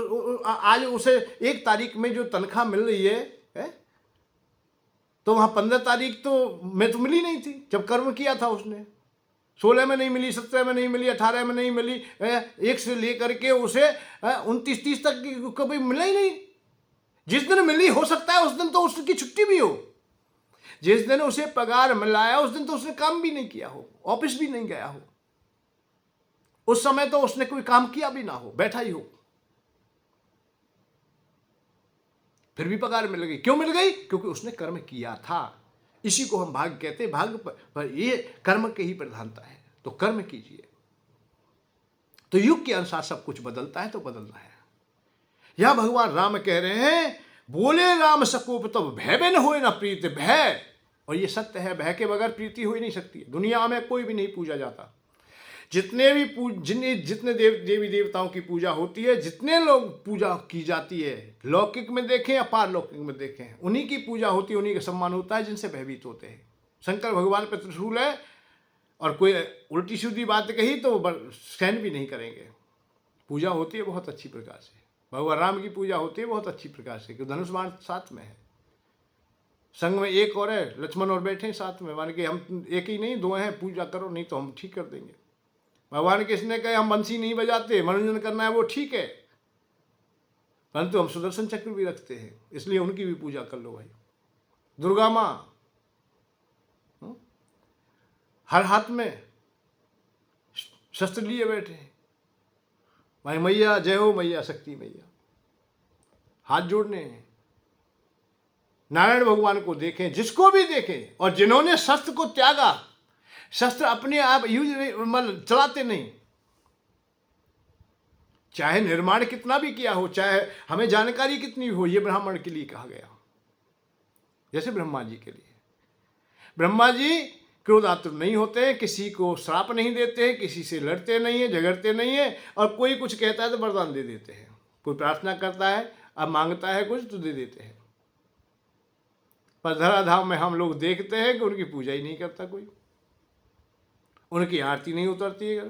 आज उसे 1 तारीख में जो तनख्वाह मिल रही है, तो वहां 15 तारीख तो मैं तो मिली नहीं थी जब कर्म किया था उसने। 16 में नहीं मिली, 17 में नहीं मिली, 18 में नहीं मिली, 1 से लेकर के उसे 29-30 तक कभी मिला ही नहीं। जिस दिन मिली, हो सकता है उस दिन तो उसकी छुट्टी भी हो। जिस दिन उसे पगार मिलाया उस दिन तो उसने काम भी नहीं किया हो, ऑफिस भी नहीं गया हो, उस समय तो उसने कोई काम किया भी ना हो, बैठा ही हो, फिर भी पगार मिल गई। क्यों मिल गई? क्योंकि उसने कर्म किया था। इसी को हम भाग्य कहते हैं। भाग्य पर ये कर्म की ही प्रधानता है। तो कर्म कीजिए। तो युग के अनुसार सब कुछ बदलता है, तो बदलना है। यह भगवान राम कह रहे हैं, बोले राम सकोप तब भय में न होए न प्रीत। भय, और ये सत्य है, भय के बगैर प्रीति हो ही नहीं सकती। दुनिया में कोई भी नहीं पूजा जाता। जितने देवी देवताओं की पूजा होती है, जितने लोग पूजा की जाती है, लौकिक में देखें या पारलौकिक में देखें, उन्हीं की पूजा होती है, उन्हीं का सम्मान होता है जिनसे भयभीत होते हैं। शंकर भगवान पे त्रिशूल है और कोई उल्टी सीधी बात कही तो सहन भी नहीं करेंगे। पूजा होती है बहुत अच्छी प्रकार से। भगवान राम की पूजा होती है बहुत अच्छी प्रकार से, क्योंकि धनुष बाण साथ में है, संग में एक और है, लक्ष्मण और बैठे साथ में, मान के हम एक ही नहीं 2 हैं, पूजा करो नहीं तो हम ठीक कर देंगे। भगवान किसने कहे हम बंसी नहीं बजाते, मनोरंजन करना है वो ठीक है, परंतु हम सुदर्शन चक्र भी रखते हैं, इसलिए उनकी भी पूजा कर लो भाई। दुर्गा माँ हर हाथ में शस्त्र लिए बैठे हैं, भाई मैया जय हो, मैया शक्ति मैया, हाथ जोड़ने हैं। नारायण भगवान को देखें, जिसको भी देखें, और जिन्होंने शस्त्र को त्यागा, शस्त्र अपने आप यूज मतलब चलाते नहीं, चाहे निर्माण कितना भी किया हो, चाहे हमें जानकारी कितनी हो, ये ब्राह्मण के लिए कहा गया। जैसे ब्रह्मा जी के लिए, ब्रह्मा जी क्रोधातुर नहीं होते, किसी को श्राप नहीं देते, किसी से लड़ते नहीं है, झगड़ते नहीं है, और कोई कुछ कहता है तो वरदान दे देते हैं। कोई प्रार्थना करता है, अब मांगता है कुछ तो दे देते हैं। पर धराधाम में हम लोग देखते हैं कि उनकी पूजा ही नहीं करता कोई, उनकी आरती नहीं उतरती है।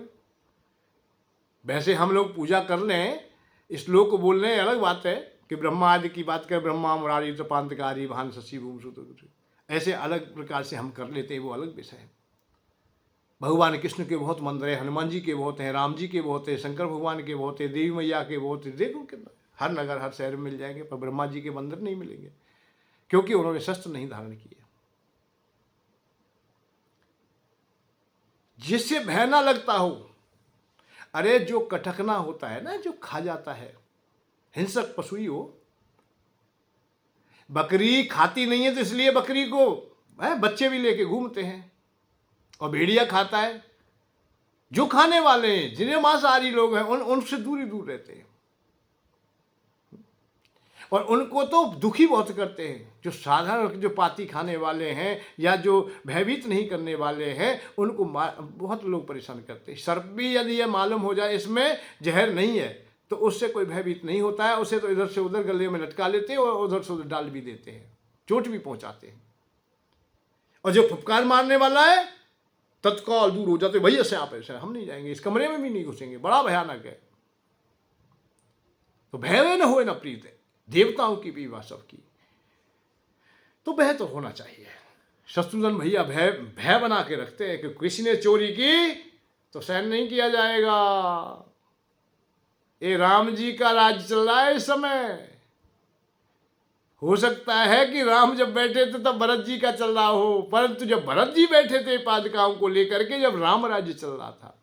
वैसे हम लोग पूजा कर लें, श्लोक को बोल रहे अलग बात है कि ब्रह्मा आदि की बात करें, ब्रह्मा मुरारी तपांतकारी भान शशि भूम सुत, ऐसे अलग प्रकार से हम कर लेते हैं, वो अलग विषय है। भगवान कृष्ण के बहुत मंदिर हैं, हनुमान जी के बहुत हैं, राम जी के बहुत हैं, शंकर भगवान के बहुत हैं, देवी मैया के बहुत हैं। देखो कितना, हर नगर हर शहर में मिल जाएंगे, पर ब्रह्मा जी के मंदिर नहीं मिलेंगे, क्योंकि उन्होंने शस्त्र नहीं धारण किए। जिससे भय ना लगता हो, अरे जो कटकना होता है ना, जो खा जाता है, हिंसक पशु ही हो, बकरी खाती नहीं है तो इसलिए बकरी को बच्चे भी लेके घूमते हैं, और भेड़िया खाता है। जो खाने वाले हैं, जिन्हें मांसाहारी लोग हैं, उनसे दूर रहते हैं, और उनको तो दुखी बहुत करते हैं। जो साधारण जो पाती खाने वाले हैं या जो भयभीत नहीं करने वाले हैं, उनको बहुत लोग परेशान करते हैं। सर्प भी यदि ये मालूम हो जाए इसमें जहर नहीं है, तो उससे कोई भयभीत नहीं होता है, उसे तो इधर से उधर गले में लटका लेते हैं और उधर से उधर डाल भी देते हैं, चोट भी पहुंचाते हैं। और जो फुफकार मारने वाला है तत्काल दूर हो जाते, भैया से आप ऐसे हम नहीं जाएंगे, इस कमरे में भी नहीं घुसेंगे, बड़ा भयानक है। तो भय न हो न प्रीत, देवताओं की भी सब की, तो भय तो होना चाहिए। शत्रुघ्न भैया भय बना के रखते हैं कि किसी ने चोरी की तो सहन नहीं किया जाएगा। ये राम जी का राज चल रहा है इस समय। हो सकता है कि राम जब बैठे थे तब भरत जी का चल रहा हो, परंतु जब भरत जी बैठे थे पादुकाओं को लेकर के, जब राम राज्य चल रहा था,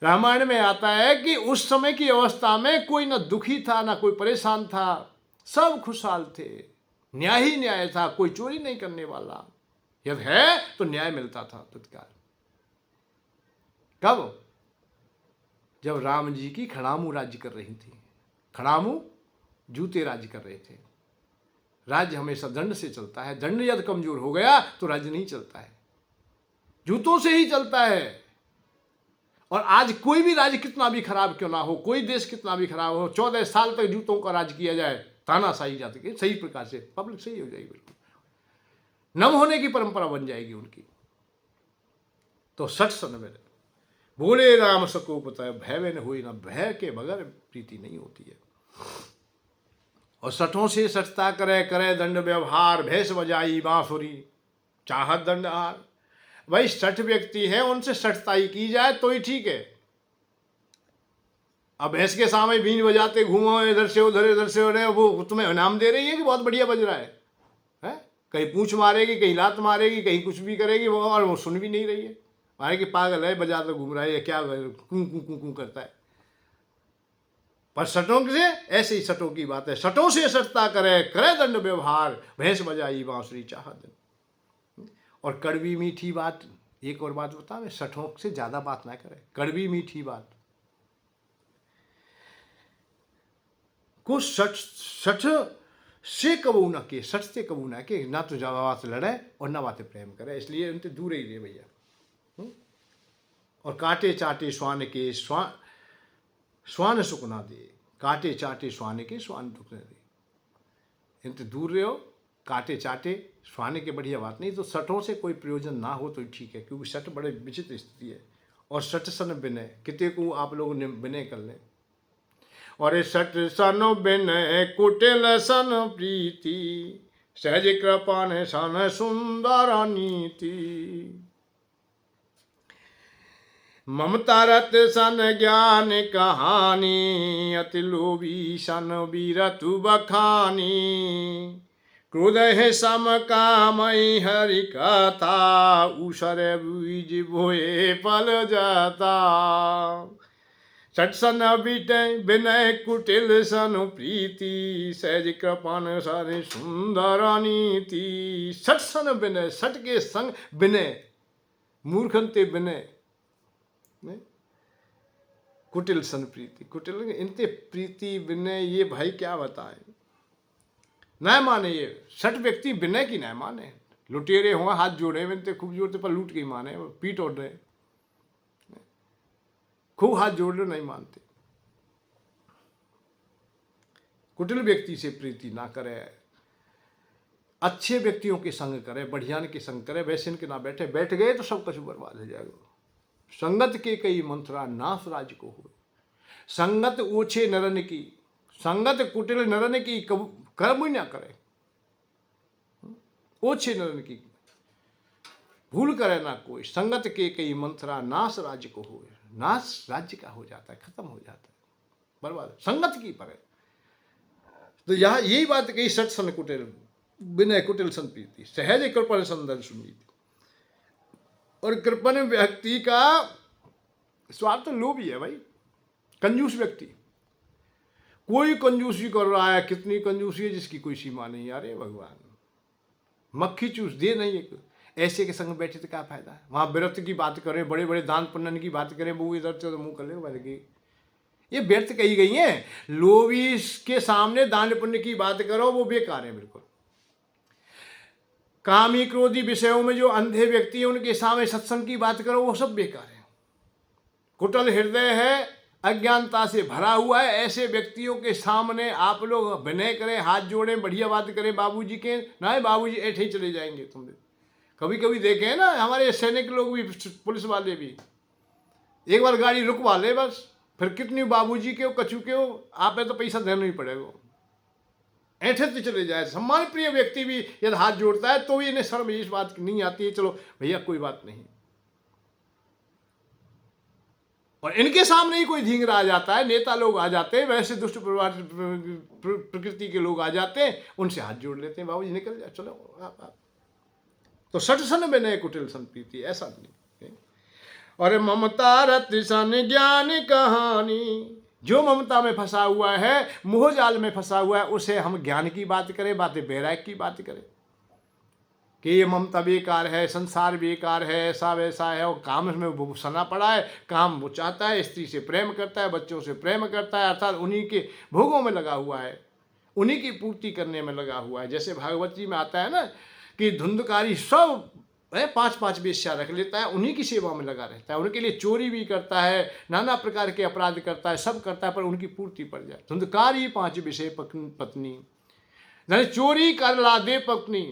रामायण में आता है कि उस समय की अवस्था में कोई ना दुखी था ना कोई परेशान था, सब खुशहाल थे, न्याय ही न्याय था, कोई चोरी नहीं करने वाला, यदि है तो न्याय मिलता था तत्काल। कब? जब राम जी की खड़ामू राज्य कर रही थी। खड़ामू जूते राज्य कर रहे थे। राज्य हमेशा दंड से चलता है, दंड यदि कमजोर हो गया तो राज्य नहीं चलता है, जूतों से ही चलता है। और आज कोई भी राज्य कितना भी खराब क्यों ना हो, कोई देश कितना भी खराब हो, 14 साल तक जूतों का राज किया जाए, तानाशाही जाति के सही प्रकार से, पब्लिक सही हो जाएगी, बिल्कुल नम होने की परंपरा बन जाएगी उनकी। तो सठ सन में बोले राम सकोपत भय में हुई ना, भय के बगैर प्रीति नहीं होती है। और सठों से सठता करे करे दंड व्यवहार, भैंस बजाई बांसुरी चाहत दंड हार। भाई 60 व्यक्ति है, उनसे सठताई की जाए तो ही ठीक है। अब भैंस के सामने बीन बजाते घूमो इधर से उधर, वो तुम्हें इनाम दे रही है कि बहुत बढ़िया बज रहा है? कहीं पूंछ मारेगी, कहीं लात मारेगी, कहीं कुछ भी करेगी वो, और वो सुन भी नहीं रही है, मारे कि पागल है, बाजार में घूम रहा है, क्या कूं कूं कूं कूं करता है। पर सटों से ऐसे ही सटों की बात है, सटों से सटता करे करे दंड व्यवहार, भैंस बजाई बांसुरी चाहत। और कड़वी मीठी बात, एक और बात बता, मैं सठों से ज्यादा बात ना करे, कड़वी मीठी बात को सठ से कबू न के, सठ से कबू ना के, ना तो ज्यादा बात लड़े और ना बातें प्रेम करे, इसलिए उनसे दूर ही रहे भैया। और काटे चाटे श्वान के श्वान सुख ना दे, काटे चाटे श्वान के श्वान दुख न दे, इनसे दूर रहो। काटे चाटे श्वान के बढ़िया बात नहीं, तो सठों से कोई प्रयोजन ना हो तो ठीक है, क्योंकि सठ बड़े विचित्र स्थिति है। और सठ सन विनय, कितने को आप लोग विनय कर लें। और सठ सन विनय कुटिल सन प्रीति, सहज कृपान सन सुंदर नीति। ममता रत सन ज्ञान कहानी, अति लोभी सन वीरतु बखानी। क्रोध है सम कामई हरि कथा, ऊषर बीज भोए फल जाता। सठ सन विनय कुटिल सन प्रीति, सहज कृपान सन सुंदर नीति। सठ सन विनय, सठ के संग विनय, मूर्खंते विनय, कुटिल सन प्रीति, कुटिल इनते प्रीति विनय, ये भाई क्या बताएं, न माने। ये 60 व्यक्ति विनय की न माने, लुटेरे हों हाथ जोड़े इनते खूब जोड़ते, पर लूट के माने, पीट ओढ़ रहे खूब हाथ जोड़ रहे, नहीं मानते। कुटिल व्यक्ति से प्रीति ना करे, अच्छे व्यक्तियों के संग करे, बढ़ियान के संग करे, वैसे इनके ना बैठे, बैठ गए तो सब कुछ बर्बाद हो जाएगा। संगत के कई मंत्रा नाश राज को हो, संगत ओछे नरन की, संगत कुटिल नरन की कर्म ही ना करे, ओछे नरन की भूल करे ना कोई। संगत के कई मंत्रा नाश राज्य को हो, नाश राज्य का हो जाता है, खत्म हो जाता है, बर्बाद संगत की परे। तो यहाँ यही बात कही, सठ सन कुटिल विनय कुटिल सन प्रीति, सहज कृपण संदन सुनीति। और कृपण व्यक्ति का स्वार्थ लोभी है भाई, कंजूस व्यक्ति, कोई कंजूसी कर रहा है, कितनी कंजूसी है जिसकी कोई सीमा नहीं। अरे भगवान, मक्खी चूस दे नहीं एक, ऐसे के संग बैठे तो क्या फायदा है। वहां व्यर्थ की बात करें, बड़े बड़े दान पुण्य की बात करें, वो इधर से मुंह कर ले, ये व्यर्थ कही गई है। लोभी के सामने दान पुण्य की बात करो, वो बेकार है बिल्कुल। कामी क्रोधी विषयों में जो अंधे व्यक्ति है, उनके सामने सत्संग की बात करो, वो सब बेकार है। कुटिल हृदय है, अज्ञानता से भरा हुआ है, ऐसे व्यक्तियों के सामने आप लोग विनय करें, हाथ जोड़ें, बढ़िया बात करें बाबूजी के, ना बाबूजी ऐठे ही चले जाएंगे। तुम कभी कभी देखे हैं ना, हमारे सैनिक लोग भी, पुलिस वाले भी, एक बार गाड़ी रुकवा ले बस, फिर कितनी बाबूजी के हो, कचू के हो, आप तो पैसा देना ही पड़ेगा, ऐठे तो चले जाए। सम्मान प्रिय व्यक्ति भी यदि हाथ जोड़ता है तो भी इन्हें शर्म इस बात की नहीं आती है, चलो भैया कोई बात नहीं। और इनके सामने ही कोई धींगरा आ जाता है, नेता लोग आ जाते हैं, वैसे दुष्ट प्रकृति के लोग आ जाते हैं, उनसे हाथ जोड़ लेते हैं, बाबूजी निकल जाए, चलो आप। तो सठ सन विनय कुटिल सन प्रीति, ऐसा नहीं। और ममता रत सन ज्ञान कहानी। जो ममता में फंसा हुआ है, मोह जाल में फंसा हुआ है, उसे हम ज्ञान की बात करें, बातें वैराग्य की बात करें कि ये ममता बेकार है, संसार बेकार है, ऐसा वैसा है, और काम में वो सना पड़ा है। काम वो चाहता है, स्त्री से प्रेम करता है, बच्चों से प्रेम करता है, अर्थात उन्हीं के भोगों में लगा हुआ है, उन्हीं की पूर्ति करने में लगा हुआ है। जैसे भागवत जी में आता है ना कि धुंधकारी सब 5-5 वेश्या रख लेता है, उन्हीं की सेवा में लगा रहता है, उनके लिए चोरी भी करता है, नाना प्रकार के अपराध करता है, सब करता है, पर उनकी पूर्ति पड़ जाए। धुंधकारी 5 विषय पत्नी, चोरी कर ला दे पत्नी,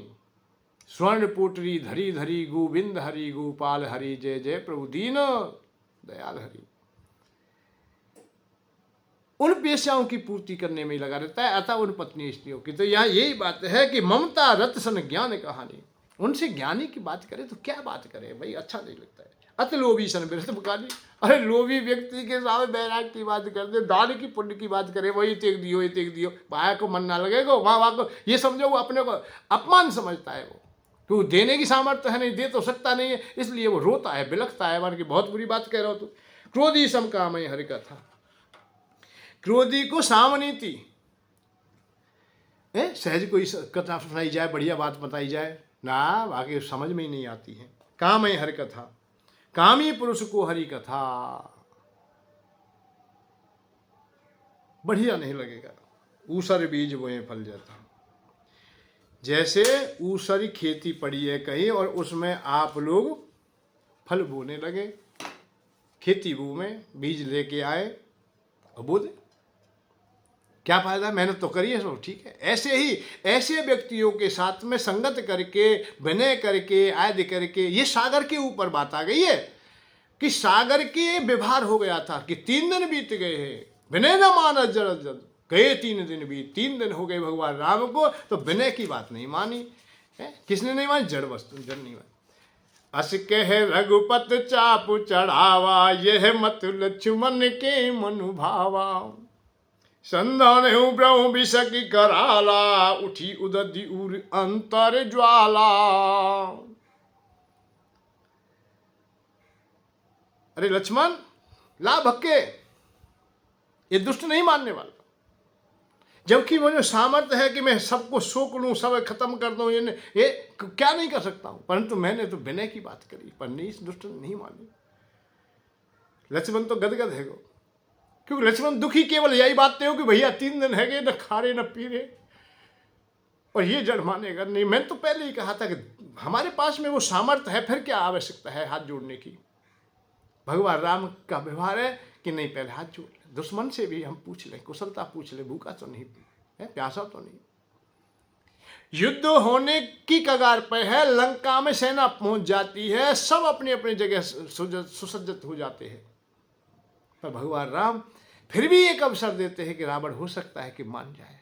स्वर्ण पुटरी धरी धरी, गोविंद हरि गोपाल हरि, जय जय प्रभु दीन दयाल हरि। उन पेशाओं की पूर्ति करने में लगा रहता है, अतः उन पत्नी स्त्रियों की। तो यहाँ यही बात है कि ममता रत सन ज्ञान कहानी। उनसे ज्ञानी की बात करें तो क्या बात करें भाई, अच्छा नहीं लगता है। अत लोभी सन बिरत पुकारी। अरे लोभी व्यक्ति के सामने बैराग की बात कर दे, दान की पुण्य की बात करे, वही तेग दियो, ये तेग दियो, भाया को मन ना लगेगा, वहाँ को ये समझो वो अपने को अपमान समझता है। वो तो देने की सामर्थ्य है नहीं, दे तो सकता नहीं है, इसलिए वो रोता है, बिलखता है, मान की बहुत बुरी बात कह रहा हो तू। क्रोधी सम कामय हरि कथा। क्रोधी को सामनीति, सहज कोई कथा सुनाई जाए, बढ़िया बात बताई जाए ना, आगे समझ में ही नहीं आती है। काम है हरि कथा, कामी पुरुष को हरि कथा बढ़िया नहीं लगेगा। ऊसर बीज बोए फल जाता। जैसे ऊसरी खेती पड़ी है कहीं और उसमें आप लोग फल बोने लगे, खेती बो में बीज लेके आए और बो दे, क्या फायदा, मेहनत तो करिए सब ठीक है। ऐसे ही ऐसे व्यक्तियों के साथ में संगत करके, विनय करके, आदि करके, ये सागर के ऊपर बात आ गई है कि सागर के व्यवहार हो गया था कि 3 दिन बीत गए हैं, विनय न माना जड़ जड़ गए 3 दिन बीत, 3 दिन हो गए भगवान राम को, तो विनय की बात नहीं मानी है। किसने नहीं मानी, जड़ वस्तु, जड़ नहीं मानी। अस कह रघुपत चाप चढ़ावा, यह मत लक्ष्मण के मनु भावा। संधान ब्रह्म विषकी कराला, उठी उदधि उर अंतर ज्वाला। अरे लक्ष्मण ला भक्के, ये दुष्ट नहीं मानने वाला, जबकि मुझे सामर्थ्य है कि मैं सबको सोख लूं, सब खत्म कर दूं, ये क्या नहीं कर सकता हूं, परंतु मैंने तो विनय की बात करी, पर नहीं, इस दुष्ट ने नहीं मानी। लक्ष्मण तो गदगद है गो, क्योंकि लक्ष्मण दुखी केवल यही बात नहीं हो कि भैया 3 दिन है गए, न खा रहे न पी रहे, और ये जड़ मानेगा नहीं। मैंने तो पहले ही कहा था कि हमारे पास में वो सामर्थ्य है, फिर क्या आवश्यकता है हाथ जोड़ने की। भगवान राम का व्यवहार है कि नहीं, पहले हाथ जोड़ ले, दुश्मन से भी हम पूछ लें, कुशलता पूछ ले, भूखा तो नहीं है, प्यासा तो नहीं। युद्ध होने की कगार पर है, लंका में सेना पहुंच जाती है, सब अपनी अपनी जगह सुसज्जित हो जाते हैं, पर भगवान राम फिर भी एक अवसर देते हैं कि रावण हो सकता है कि मान जाए,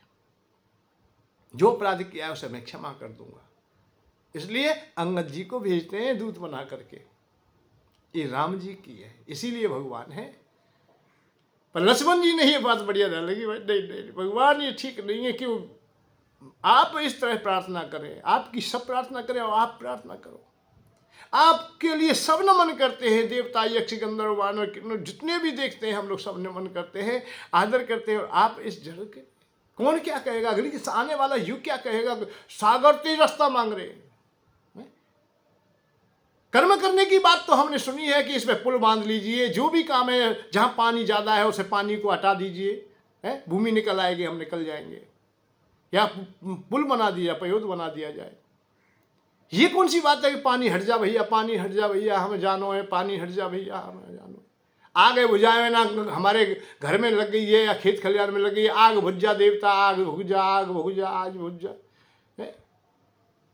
जो अपराध किया है उसे मैं क्षमा कर दूंगा। इसलिए अंगद जी को भेजते हैं दूत बना करके, ये राम जी की है, इसीलिए भगवान है। पर लक्ष्मण जी नहीं, ये बात बढ़िया ना लगी, नहीं भगवान ये ठीक नहीं है, क्यों आप इस तरह प्रार्थना करें, आपकी सब प्रार्थना करें और आप प्रार्थना करो, आपके लिए सब नमन करते हैं, देवता यक्ष गंधर्व वानर जितने भी देखते हैं हम लोग सब नमन करते हैं, आदर करते हैं, और आप इस जड़ के, कौन क्या कहेगा, अगली आने वाला युग क्या कहेगा, सागर तेज रास्ता मांग रहे हैं। कर्म करने की बात तो हमने सुनी है कि इसमें पुल बांध लीजिए, जो भी काम है, जहां पानी ज्यादा है उसे पानी को हटा दीजिए, भूमि निकल आएगी, हम निकल जाएंगे, या पुल बना दिया, पयोद बना दिया जाए। ये कौन सी बात है कि पानी हट जा भैया, पानी हट जा भैया, हमें जानो है, पानी हट जा भैया, हमें जानो। आग बुझाए ना, हमारे घर में लग गई है या खेत खलियान में लग गई है, आग बुझ जा देवता, आग बुझ जा, आग बुझ जा, आज बुझ जा,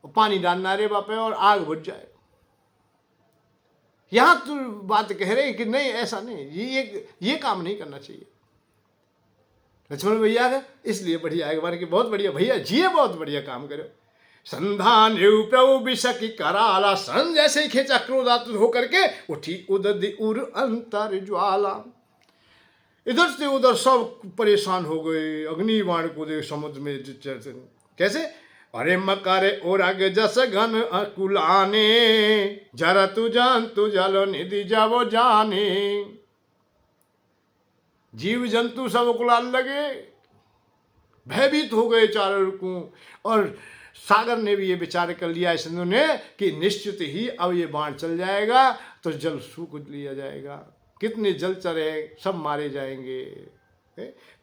पानी डालना रे बापे और आग बुझ जाए। यहां तो बात कह रहे कि नहीं, ऐसा नहीं, ये काम नहीं करना चाहिए लक्ष्मण भैया का, इसलिए बढ़िया है बार की, बहुत बढ़िया भैया जी, बहुत बढ़िया काम करो। संधान प्रभु विषकी कराला, सन जैसे ही खेचा क्रोधातुर होकर के, उठी उदधि उर अंतर ज्वाला। इधर से उधर सब परेशान हो गए, अग्निबाण को देख समुद्र में, कैसे अरे मकर ओरग जस घन अकुलाने, जरा तू जान तू जलो निधि जावो जाने। जीव जंतु सब कुलाल लगे, भयभीत हो गए चारों को, और सागर ने भी ये विचार कर लिया सिंधु ने कि निश्चित ही अब ये बाण चल जाएगा तो जल सूख लिया जाएगा, कितने जलचर है सब मारे जाएंगे।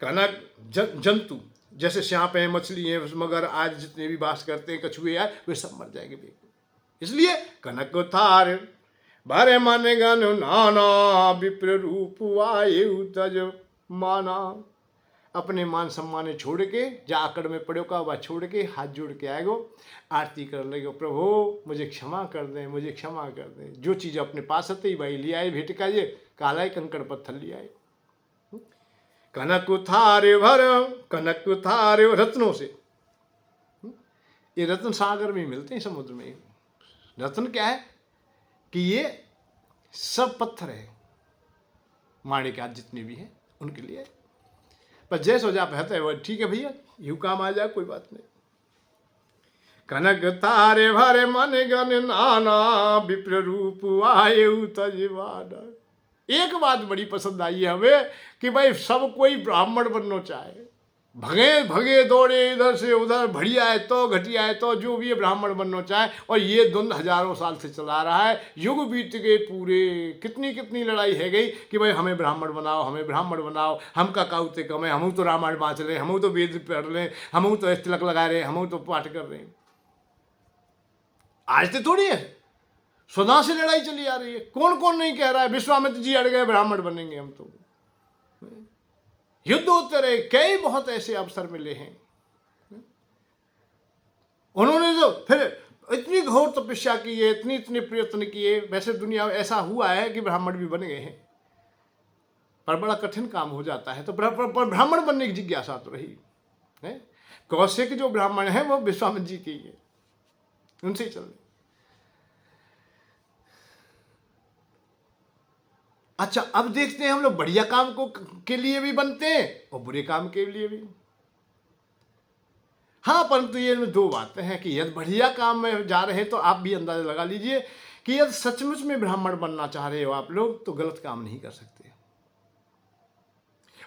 कनक जंतु जैसे सांप है, मछली है, मगर आज जितने भी वास करते हैं, कछुए आए, वे सब मर जाएंगे बिल्कुल। इसलिए कनक थार भरे माने गन नाना, विप्र रूप आये तज माना। अपने मान सम्मान छोड़ के, जा आकड़ में पड़ो का वह छोड़ के हाथ जोड़ के आएगो, आरती कर लेगो, प्रभु मुझे क्षमा कर दें, मुझे क्षमा कर दें। जो चीज़ अपने पास आते ही भाई ले आए, भेंट का ये काला कंकड़ पत्थर ले आए। कनक थारे भर, कनक थारे रत्नों से, ये रत्न सागर में मिलते हैं, समुद्र में। रत्न क्या है कि ये सब पत्थर है, माणिक्य जितने भी हैं उनके लिए। पर जैसे हो जा कहते हैं वो ठीक है भैया, यूं काम आ जाए कोई बात नहीं। कनक तारे भरे मन गन नाना, विप्र रूप आये तजवाना। एक बात बड़ी पसंद आई है हमें कि भाई सब कोई ब्राह्मण बनना चाहे, भगे भगे दौड़े इधर से उधर, बढ़िया है तो घटिया है तो जो भी है ब्राह्मण बनना चाहे, और ये द्वंद हजारों साल से चला रहा है। युग बीत गए पूरे, कितनी कितनी लड़ाई है गई कि भाई हमें ब्राह्मण बनाओ, हमें ब्राह्मण बनाओ, हम का काउते कम है, हम तो रामायण बाँच रहे, हम तो वेद पढ़ रहे, हम तो तिलक लगा रहे, हम तो पाठ कर रहे हैं। आज तो थोड़ी है, सदा से लड़ाई चली आ रही है। कौन कौन नहीं कह रहा है विश्वामित्र जी अड़ गए ब्राह्मण बनेंगे हम तो, युद्ध होते रहे, कई बहुत ऐसे अवसर मिले हैं। उन्होंने जो फिर इतनी घोर तपस्या की है, इतने इतने प्रयत्न किए। वैसे दुनिया में ऐसा हुआ है कि ब्राह्मण भी बन गए हैं, पर बड़ा कठिन काम हो जाता है। तो ब्राह्मण बनने की जिज्ञासा तो रही है। कौशिक जो ब्राह्मण है वो विश्वामित्र जी की है, उनसे चल। अच्छा, अब देखते हैं हम लोग बढ़िया काम को के लिए भी बनते हैं और बुरे काम के लिए भी। हाँ, परंतु ये दो बातें हैं कि यदि बढ़िया काम में जा रहे हैं तो आप भी अंदाजा लगा लीजिए कि यदि सचमुच में ब्राह्मण बनना चाह रहे हो आप लोग तो गलत काम नहीं कर सकते,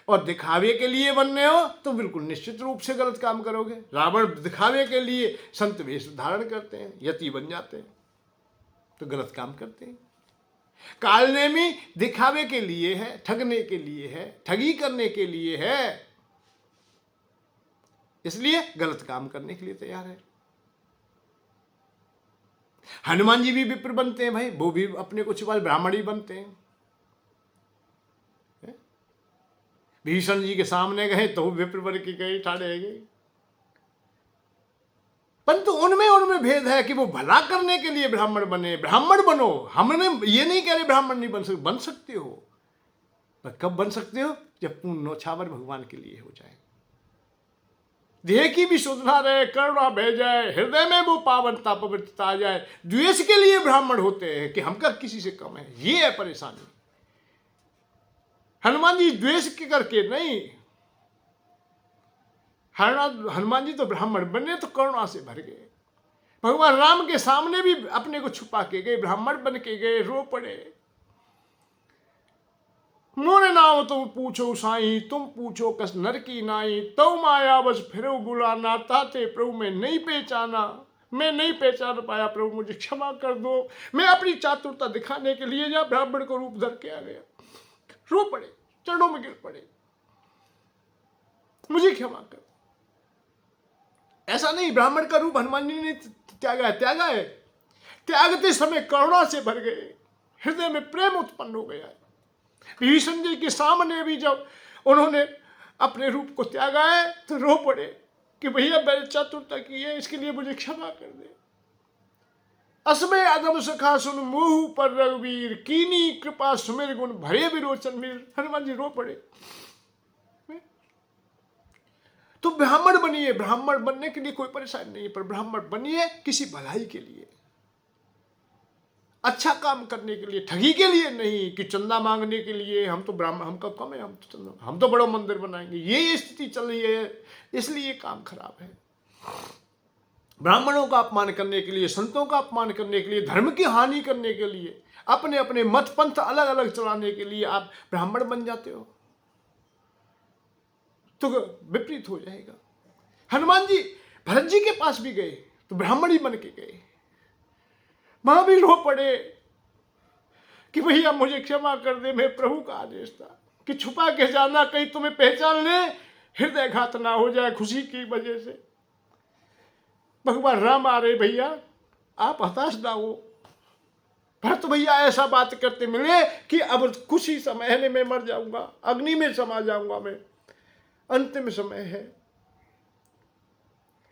और दिखावे के लिए बनने हो तो बिल्कुल निश्चित रूप से गलत काम करोगे। रावण दिखावे के लिए संत वेश धारण करते हैं, यति बन जाते हैं, तो गलत काम करते हैं। कालनेमी दिखावे के लिए है, ठगने के लिए है, ठगी करने के लिए है, इसलिए गलत काम करने के लिए तैयार है। हनुमान जी भी विप्र बनते हैं भाई, वो भी अपने को छुपा ब्राह्मण ही बनते हैं। भीषण जी के सामने गए तो विप्र बन के गए, ठाड़े गए। परंतु उनमें भेद है कि वो भला करने के लिए ब्राह्मण बने। ब्राह्मण बनो, हमने ये नहीं कह रहे ब्राह्मण नहीं बन सकते हो, पर कब बन सकते हो? जब पूर्ण नौछावर भगवान के लिए हो जाए, देह की भी शोधना रहे, करुणा बह जाए, हृदय में वो पावनता पवित्रता आ जाए। द्वेष के लिए ब्राह्मण होते हैं कि हमका किसी से कम है, ये है परेशानी। हनुमान जी द्वेष के करके नहीं, हनुमान जी तो ब्राह्मण बने तो करुणा से भर गए। भगवान राम के सामने भी अपने को छुपा के गए, ब्राह्मण बन के गए, रो पड़े। मोरे नाम तुम पूछो साई, तुम पूछो कस नर की नाई, तो माया बस फिरो बुलाना, ताते प्रभु में नहीं पहचाना, मैं नहीं पहचान पाया, प्रभु मुझे क्षमा कर दो। मैं अपनी चातुरता दिखाने के लिए या ब्राह्मण को रूप धर के आ गया। रो पड़े, चरणों में गिर पड़े, मुझे क्षमा कर। ऐसा नहीं, ब्राह्मण का रूप हनुमान जी ने त्यागा है, त्यागा है। त्यागते समय करुणा से भर गए, हृदय में प्रेम उत्पन्न हो गया है। विभीषण जी के सामने भी जब उन्होंने अपने रूप को त्यागा है तो रो पड़े कि भैया मैंने चातुरता की है, इसके लिए मुझे क्षमा कर दे। असमय अदम सखा सुन मोह पर रघुवीर, कीनी कृपा सुमिर गुण भरे विरोचन वीर। हनुमान जी रो पड़े। तो ब्राह्मण बनिए, ब्राह्मण बनने के लिए कोई परेशानी नहीं है, पर ब्राह्मण बनिए किसी भलाई के लिए, अच्छा काम करने के लिए, ठगी के लिए नहीं कि चंदा मांगने के लिए। हम तो ब्राह्मण, हमका कम है, हम तो बड़ा मंदिर बनाएंगे, ये स्थिति चल रही है, इसलिए काम खराब है। ब्राह्मणों का अपमान करने के लिए, संतों का अपमान करने के लिए, धर्म की हानि करने के लिए, अपने अपने मत पंथ अलग अलग चलाने के लिए आप ब्राह्मण बन जाते हो तो विपरीत हो जाएगा। हनुमान जी भरत जी के पास भी गए तो ब्राह्मण ही बन के गए, वहां भी रो पड़े कि भैया मुझे क्षमा कर दे, मैं प्रभु का आदेश था कि छुपा के जाना, कहीं तुम्हें पहचान ले, हृदयघात ना हो जाए खुशी की वजह से। भगवान राम आ रहे भैया, आप हताश ना हो। भरत भैया ऐसा बात करते मिले कि अब कुछ ही समय है, मैं मर जाऊंगा, अग्नि में समा जाऊंगा, मैं अंतिम समय है।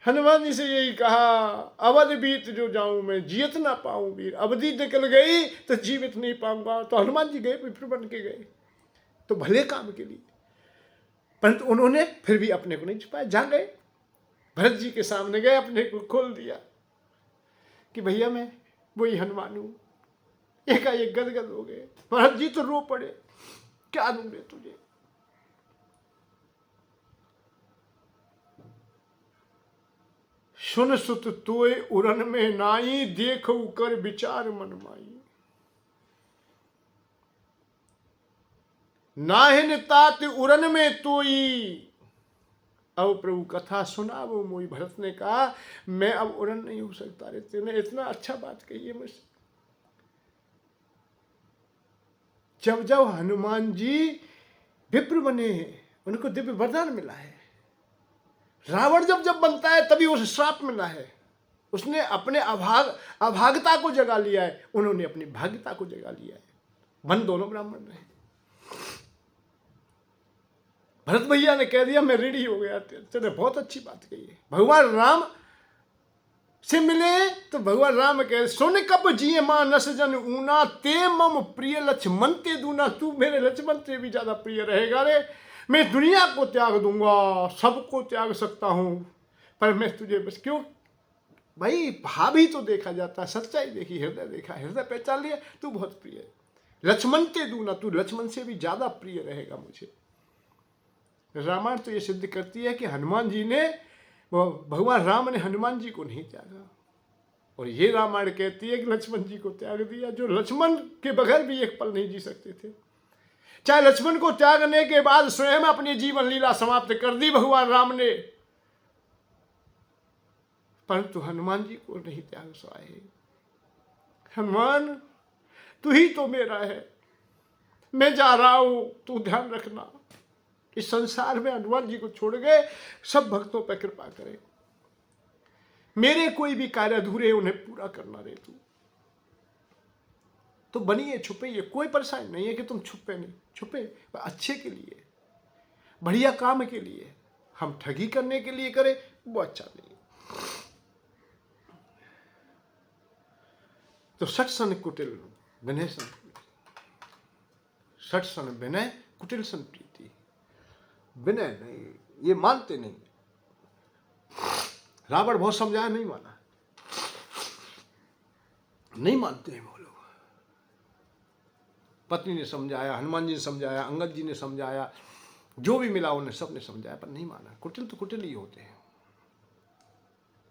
हनुमान जी से यही कहा, अवध बीत जो जाऊं मैं, जियत ना पाऊं वीर। अवधि निकल गई तो जीवित नहीं पाऊंगा। तो हनुमान जी गए, विप्र बन के गए तो भले काम के लिए, परंतु उन्होंने फिर भी अपने को नहीं छुपाया, जहां गए भरत जी के सामने गए, अपने को खोल दिया कि भैया मैं वही हनुमान हूं। एकाएक गदगद हो गए। भरत जी तो रो पड़े, क्या दूंगे तुझे। सुन सुत तोय उरन में नाई, देख कर विचार मन माई। नाहिन तात उरन में तोई। अब प्रभु कथा सुना वो मोई। भरत ने कहा मैं अब उड़न नहीं हो सकता रे, तूने इतना अच्छा बात कही है मुझसे। जब जब हनुमान जी विप्र बने हैं, उनको दिव्य वरदान मिला है। रावण जब जब बनता है तभी उसे श्राप मिला है। उसने अपने अभागता को जगा लिया है, उन्होंने अपनी भाग्यता को जगा लिया है। बन दोनों ब्राह्मण रहे। भरत भैया ने कह दिया मैं रेडी हो गया। तेरे बहुत अच्छी बात कही है। भगवान राम से मिले तो भगवान राम कहे सुन कब जिये मानस जन ऊना, ते मम प्रिय लक्ष्मण ते दूना। तू मेरे लक्ष्मण से भी ज्यादा प्रिय रहेगा रे। मैं दुनिया को त्याग दूंगा, सबको त्याग सकता हूं, पर मैं तुझे बस क्यों भाई, भाव ही तो देखा जाता है, सच्चाई देखी, हृदय देखा, हृदय पहचान लिया, तू बहुत प्रिय है। लक्ष्मण ते दूना, तू लक्ष्मण से भी ज्यादा प्रिय रहेगा मुझे। रामायण तो ये सिद्ध करती है कि हनुमान जी ने, भगवान राम ने हनुमान जी को नहीं त्यागा। और ये रामायण कहती है कि लक्ष्मण जी को त्याग दिया, जो लक्ष्मण के बगैर भी एक पल नहीं जी सकते थे। चाहे लक्ष्मण को त्यागने के बाद स्वयं अपनी जीवन लीला समाप्त कर दी भगवान राम ने, परंतु हनुमान जी को नहीं त्याग सके। हनुमान तू ही तो मेरा है, मैं जा रहा हूं, तू ध्यान रखना। इस संसार में हनुमान जी को छोड़ गए, सब भक्तों पर कृपा करे। मेरे कोई भी कार्य अधूरे उन्हें पूरा करना रे तू। तो बनिए छुपे, ये कोई परेशानी नहीं है कि तुम छुपे नहीं, छुपे अच्छे के लिए, बढ़िया काम के लिए। हम ठगी करने के लिए करें वो अच्छा नहीं। तो सठ सन कुटिल विनय सन, सठ सन विनय कुटिल सन प्रीति। विनय नहीं, ये मानते नहीं। रावण बहुत समझाया, नहीं माना, नहीं मानते हैं वो लोग। पत्नी ने समझाया, हनुमान जी ने समझाया, अंगद जी ने समझाया, जो भी मिला उन्हें सबने समझाया, पर नहीं माना। कुटिल तो कुटिल ही होते हैं।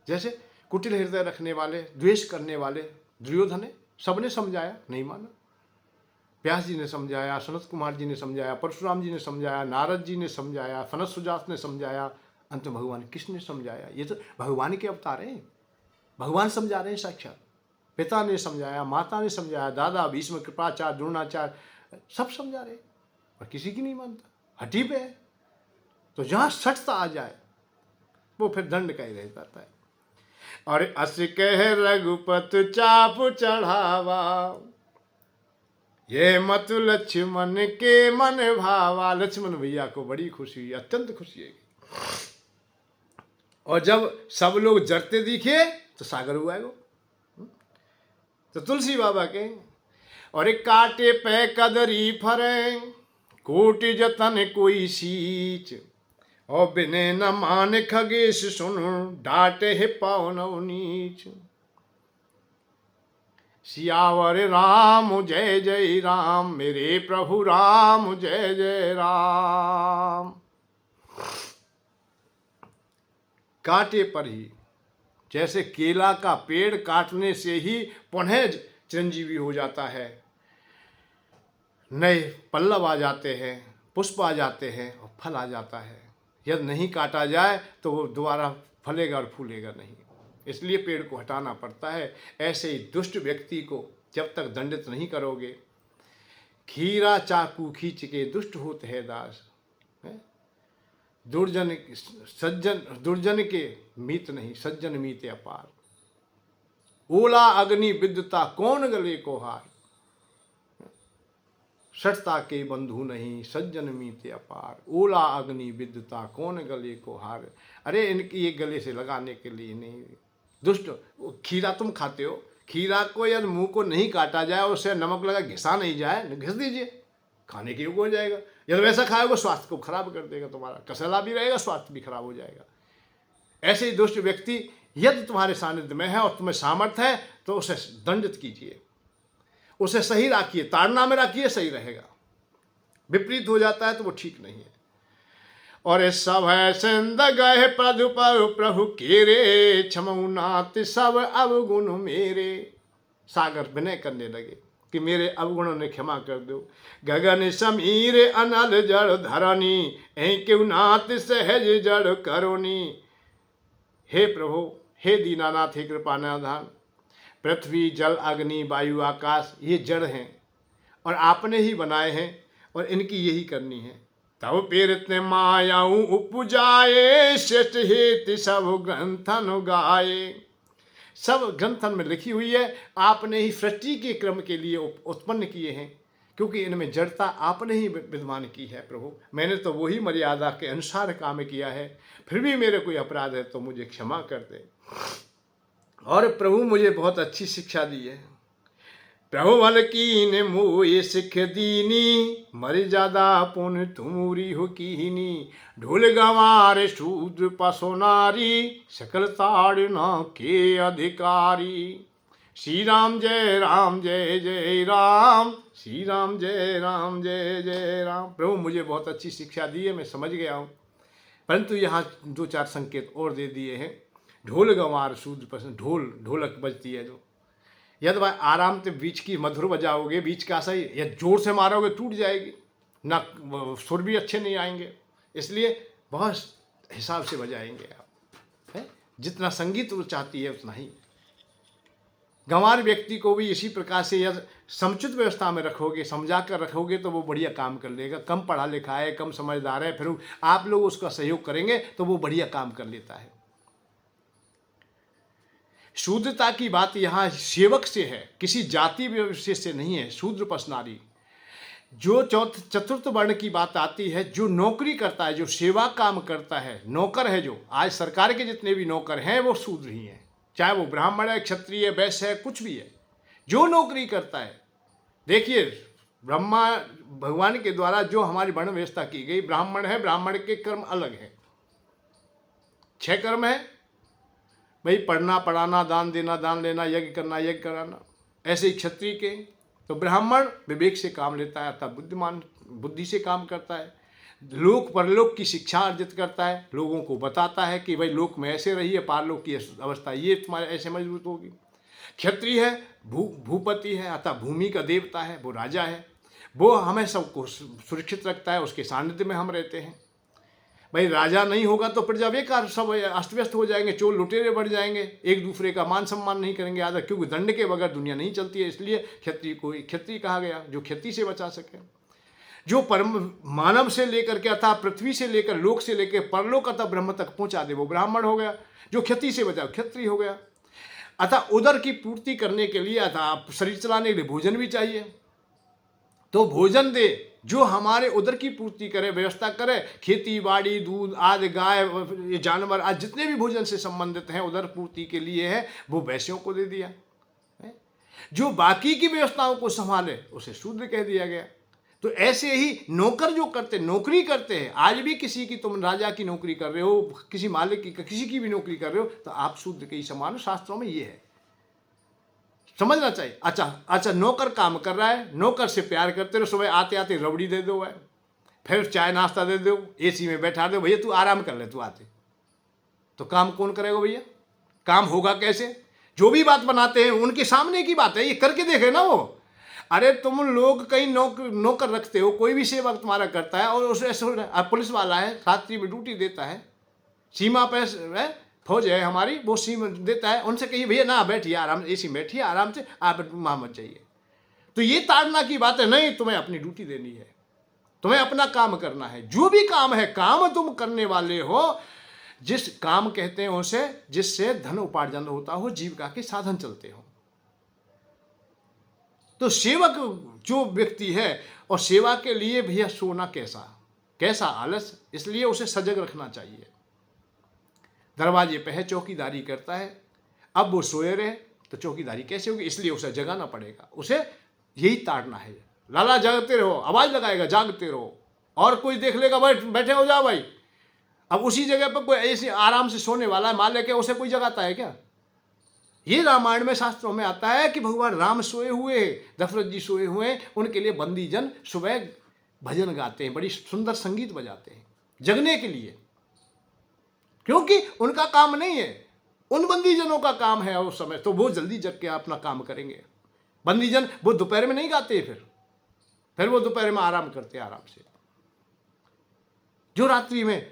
जैसे कुटिल हृदय रखने वाले, द्वेष करने वाले दुर्योधन है, सबने समझाया, नहीं माना। व्यास जी ने समझाया, सनत कुमार जी ने समझाया, परशुराम जी ने समझाया, नारद जी ने समझाया, फनस सुजात ने समझाया, अंत भगवान कृष्ण ने समझाया। ये तो भगवान के अवतार हैं, भगवान समझा रहे हैं साक्षात। पिता ने समझाया, माता ने समझाया, दादा भीष्म, कृपाचार्य, द्रोणाचार्य, सब समझा रहे, पर किसी की नहीं मानता, हटी पे है। तो जहां सठता आ जाए वो फिर दंड का ही रह जाता है। और अस कह रघुपत चाप चढ़ावा, ये मत लक्ष्मण के मन भावा। लक्ष्मण भैया को बड़ी खुशी हुई, अत्यंत खुशी है। और जब सब लोग जरते दिखे तो सागर हुआ वो। तो तुलसी बाबा के और एक काटे पे कदरी फरे, कोटि जतन कोई सीच, और बिने न मान खगेश सुन, डांटे है पावन नीच। सियावर राम जय जय राम, मेरे प्रभु राम जय जय राम। कांटे पर ही जैसे केला का पेड़ काटने से ही पुनः चिरंजीवी हो जाता है, नए पल्लव आ जाते हैं, पुष्प आ जाते हैं और फल आ जाता है। यदि नहीं काटा जाए तो वो दोबारा फलेगा और फूलेगा नहीं, इसलिए पेड़ को हटाना पड़ता है। ऐसे ही दुष्ट व्यक्ति को जब तक दंडित नहीं करोगे, खीरा चाकू खींच के दुष्ट होते है दास, दुर्जन के मीत नहीं, सज्जन मीत अपार। ओला अग्नि विद्युता कौन गले को हार, सठता के बंधु नहीं, सज्जन मीत अपार। ओला अग्नि विद्युता कौन गले को हार। अरे इनकी ये गले से लगाने के लिए नहीं। दुष्ट, खीरा तुम खाते हो, खीरा को यदि मुंह को नहीं काटा जाए, उसे नमक लगा घिसा नहीं जाए, घिस दीजिए, खाने के योग्य हो जाएगा। यदि वैसा खाएगा स्वास्थ्य को खराब कर देगा, तुम्हारा कसला भी रहेगा, स्वास्थ्य भी खराब हो जाएगा। ऐसे ही दुष्ट व्यक्ति यदि तुम्हारे सानिध्य में है और तुम्हें सामर्थ्य है तो उसे दंडित कीजिए, उसे सही राखिए, ताड़ना में राखिए, सही रहेगा। विपरीत हो जाता है तो वो ठीक नहीं है। और इस सब है सिंध गए प्रभु प्रभु केरे, क्षमउनाथ सब अवगुण मेरे। सागर विनय करने लगे कि मेरे अवगुणों ने क्षमा कर दो। गगन समीर अनल जड़ धरनी, क्यों नाथ सहज जड़ करोनी। हे प्रभु, हे दीनानाथ, हे कृपानाधान, पृथ्वी जल अग्नि वायु आकाश ये जड़ हैं और आपने ही बनाए हैं और इनकी यही करनी है। तब प्रेरित ने मायाऊ उपजाए, श्रेष्ठ हेत सब ग्रंथन गाए। सब ग्रंथन में लिखी हुई है, आपने ही सृष्टि के क्रम के लिए उत्पन्न किए हैं, क्योंकि इनमें जड़ता आपने ही विद्यमान की है। प्रभु, मैंने तो वही मर्यादा के अनुसार काम किया है, फिर भी मेरे कोई अपराध है तो मुझे क्षमा कर दे। और प्रभु मुझे बहुत अच्छी शिक्षा दी है। प्रभु भल की ने मोए सिख दीनी, मर ज्यादा पुन तुमरी हो कीनी। ढोल गंवार शूद्र पसोनारी, सकल ताड़ना के अधिकारी। श्री राम जय राम जय जय राम, श्री राम जय राम जय जय राम। प्रभु मुझे बहुत अच्छी शिक्षा दी है, मैं समझ गया हूँ, परंतु यहाँ 2-4 संकेत और दे दिए हैं। ढोल गंवार शूद्र पसंद, ढोलक बजती है जो, यदि वह आराम से बीच की मधुर बजाओगे, बीच का सही, या जोर से मारोगे टूट जाएगी, ना सुर भी अच्छे नहीं आएंगे। इसलिए बहुत हिसाब से बजाएंगे आप, है? जितना संगीत वो चाहती है उतना ही। गंवार व्यक्ति को भी इसी प्रकार से यदि समुचित व्यवस्था में रखोगे, समझा कर रखोगे तो वो बढ़िया काम कर लेगा। कम पढ़ा लिखा है, कम समझदार है, फिर आप लोग उसका सहयोग करेंगे तो वो बढ़िया काम कर लेता है। शूद्रता की बात यहाँ सेवक से है, किसी जाति विशेष से नहीं है। शूद्र पसनारी, जो चतुर्थ वर्ण की बात आती है, जो नौकरी करता है, जो सेवा काम करता है, नौकर है, जो आज सरकार के जितने भी नौकर हैं वो शूद्र ही हैं, चाहे वो ब्राह्मण है, क्षत्रिय, वैश्य है, कुछ भी है, जो नौकरी करता है। देखिए, ब्रह्मा भगवान के द्वारा जो हमारी वर्ण व्यवस्था की गई, ब्राह्मण है, ब्राह्मण के कर्म अलग है, 6 कर्म है भाई, पढ़ना पढ़ाना, दान देना दान लेना, यज्ञ करना यज्ञ कराना। ऐसे ही क्षत्रिय के, तो ब्राह्मण विवेक से काम लेता है, अर्थात बुद्धिमान बुद्धि से काम करता है, लोक परलोक की शिक्षा अर्जित करता है, लोगों को बताता है कि भाई लोक में ऐसे रहिए, पारलोक की अवस्था ये तुम्हारे ऐसे मजबूत होगी। क्षत्रिय है, भूपति है, अर्थात भूमि का देवता है, वो राजा है, वो हमें सबको सुरक्षित रखता है, उसके सानिध्य में हम रहते हैं। भाई राजा नहीं होगा तो प्रजा बेकार, सब अस्त व्यस्त हो जाएंगे, चोर लुटेरे बढ़ जाएंगे, एक दूसरे का मान सम्मान नहीं करेंगे आदर, क्योंकि दंड के बगैर दुनिया नहीं चलती है। इसलिए क्षत्रिय को क्षत्रिय कहा गया, जो क्षति से बचा सके, जो परम मानव से लेकर के अर्थात पृथ्वी से लेकर लोक से लेकर परलोक अर्थात ब्रह्म तक पहुंचा दे, वो ब्राह्मण हो गया। जो क्षति से बचा क्षत्रिय हो गया। अतः उदर की पूर्ति करने के लिए अर्थात शरीर चलाने के लिए भोजन भी चाहिए, तो भोजन दे, जो हमारे उदर की पूर्ति करे, व्यवस्था करे। खेती बाड़ी, दूध आदि, गाय, ये जानवर आज जितने भी भोजन से संबंधित हैं, उदर पूर्ति के लिए है, वो वैश्यों को दे दिया। जो बाकी की व्यवस्थाओं को संभाले उसे शूद्र कह दिया गया। तो ऐसे ही नौकर जो करते, नौकरी करते हैं, आज भी किसी की, तुम राजा की नौकरी कर रहे हो, किसी मालिक की, किसी की भी नौकरी कर रहे हो, तो आप शूद्र के ही समान। शास्त्रों में ये है, समझना चाहिए। अच्छा, नौकर काम कर रहा है, नौकर से प्यार करते रहो, सुबह आते आते रबड़ी दे दो, फिर चाय नाश्ता दे दो, एसी में बैठा दो, भैया तू आराम कर ले, तू आते, तो काम कौन करेगा भैया? काम होगा कैसे? जो भी बात बनाते हैं उनके सामने की बात है, ये करके देखे ना वो। अरे तुम लोग कहीं नौकर रखते हो, कोई भी सेवक तुम्हारा करता है और उसे पुलिस वाला है, रात्रि में ड्यूटी देता है, सीमा पे है, फौज है हमारी, वो सीमा देता है, उनसे कहिए भैया ना बैठिए आराम से, एसी बैठिए आराम से, आप वहाँ मत जाइए। तो ये ताड़ना की बात है, नहीं तुम्हें अपनी ड्यूटी देनी है, तुम्हें अपना काम करना है। जो भी काम है, काम तुम करने वाले हो, जिस काम कहते हैं उसे, जिससे धन उपार्जन होता हो, जीविका के साधन चलते हो। तो सेवक जो व्यक्ति है, और सेवा के लिए भैया सोना कैसा आलस, इसलिए उसे सजग रखना चाहिए। दरवाजे पे है, चौकीदारी करता है, अब वो सोए रहे तो चौकीदारी कैसे होगी, इसलिए उसे जगाना पड़ेगा। उसे यही ताड़ना है, लाला जागते रहो, आवाज लगाएगा जागते रहो, और कोई देख लेगा बैठे हो जाओ भाई। अब उसी जगह पर कोई ऐसे आराम से सोने वाला है, मान लेके उसे कोई जगाता है क्या? ये रामायण में शास्त्रों में आता है कि भगवान राम सोए हुए, दशरथ जी सोए हुए, उनके लिए बंदी जन सुबह भजन गाते हैं, बड़ी सुंदर संगीत बजाते हैं जगने के लिए, क्योंकि उनका काम नहीं है, उन बंदीजनों का काम है उस समय, तो वो जल्दी जग के अपना काम करेंगे। बंदीजन वो दोपहर में नहीं गाते, फिर वो दोपहर में आराम करते आराम से। जो रात्रि में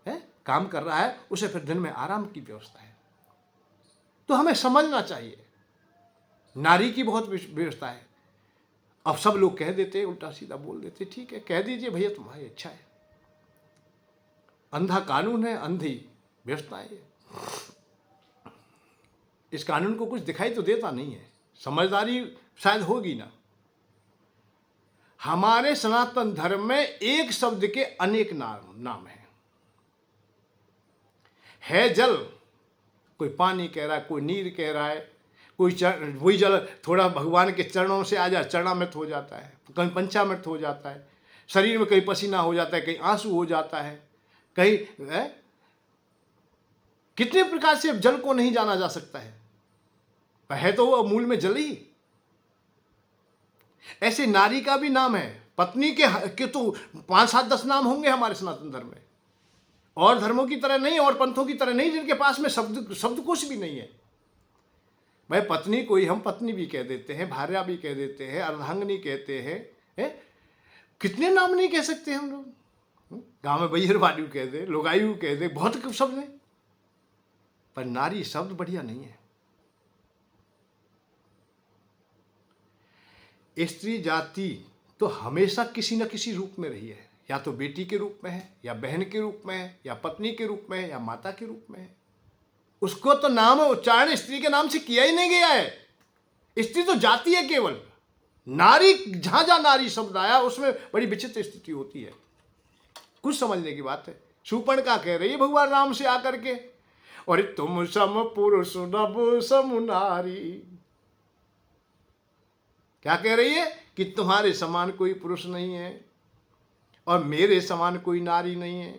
है काम कर रहा है, उसे फिर दिन में आराम की व्यवस्था है। तो हमें समझना चाहिए, नारी की बहुत व्यवस्था है। अब सब लोग कह देते, उल्टा सीधा बोल देते, ठीक है कह दीजिए भैया, तुम्हारी इच्छा है, अंधा कानून है, अंधी व्यवस्था है। इस कानून को कुछ दिखाई तो देता नहीं है, समझदारी शायद होगी ना। हमारे सनातन धर्म में एक शब्द के अनेक नाम है जल, कोई पानी कह रहा है, कोई नीर कह रहा है, कोई वही जल थोड़ा भगवान के चरणों से आ जाए, चरणामृत हो जाता है, कहीं पंचामृत हो जाता है, शरीर में कहीं पसीना हो जाता है, कहीं आंसू हो जाता है, कहीं कितने प्रकार से जल को नहीं जाना जा सकता है तो वो मूल में जल ही। ऐसे नारी का भी नाम है, पत्नी के तो 5, 7, 10 नाम होंगे हमारे सनातन धर्म में, और धर्मों की तरह नहीं, और पंथों की तरह नहीं, जिनके पास में शब्दकोश भी नहीं है। भाई पत्नी को ही हम पत्नी भी कह देते हैं, भार्या भी कह देते हैं, अर्धांगिनी कहते हैं, कितने नाम नहीं कह सकते हम लोग। गांव में बैरवाड़ू कह दे, लोगायू कह दे, बहुत शब्द हैं, पर नारी शब्द बढ़िया नहीं है। स्त्री जाति तो हमेशा किसी न किसी रूप में रही है, या तो बेटी के रूप में है, या बहन के रूप में है, या पत्नी के रूप में है, या माता के रूप में है। उसको तो नाम उच्चारण स्त्री के नाम से किया ही नहीं गया है। स्त्री तो जाति है केवल, नारी जहां जहां नारी शब्द आया उसमें बड़ी विचित्र स्थिति होती है। कुछ समझने की बात है। शूर्पणखा कह रही है भगवान राम से आकर के, और तुम सम पुरुष नभ सम नारी, क्या कह रही है कि तुम्हारे समान कोई पुरुष नहीं है और मेरे समान कोई नारी नहीं है।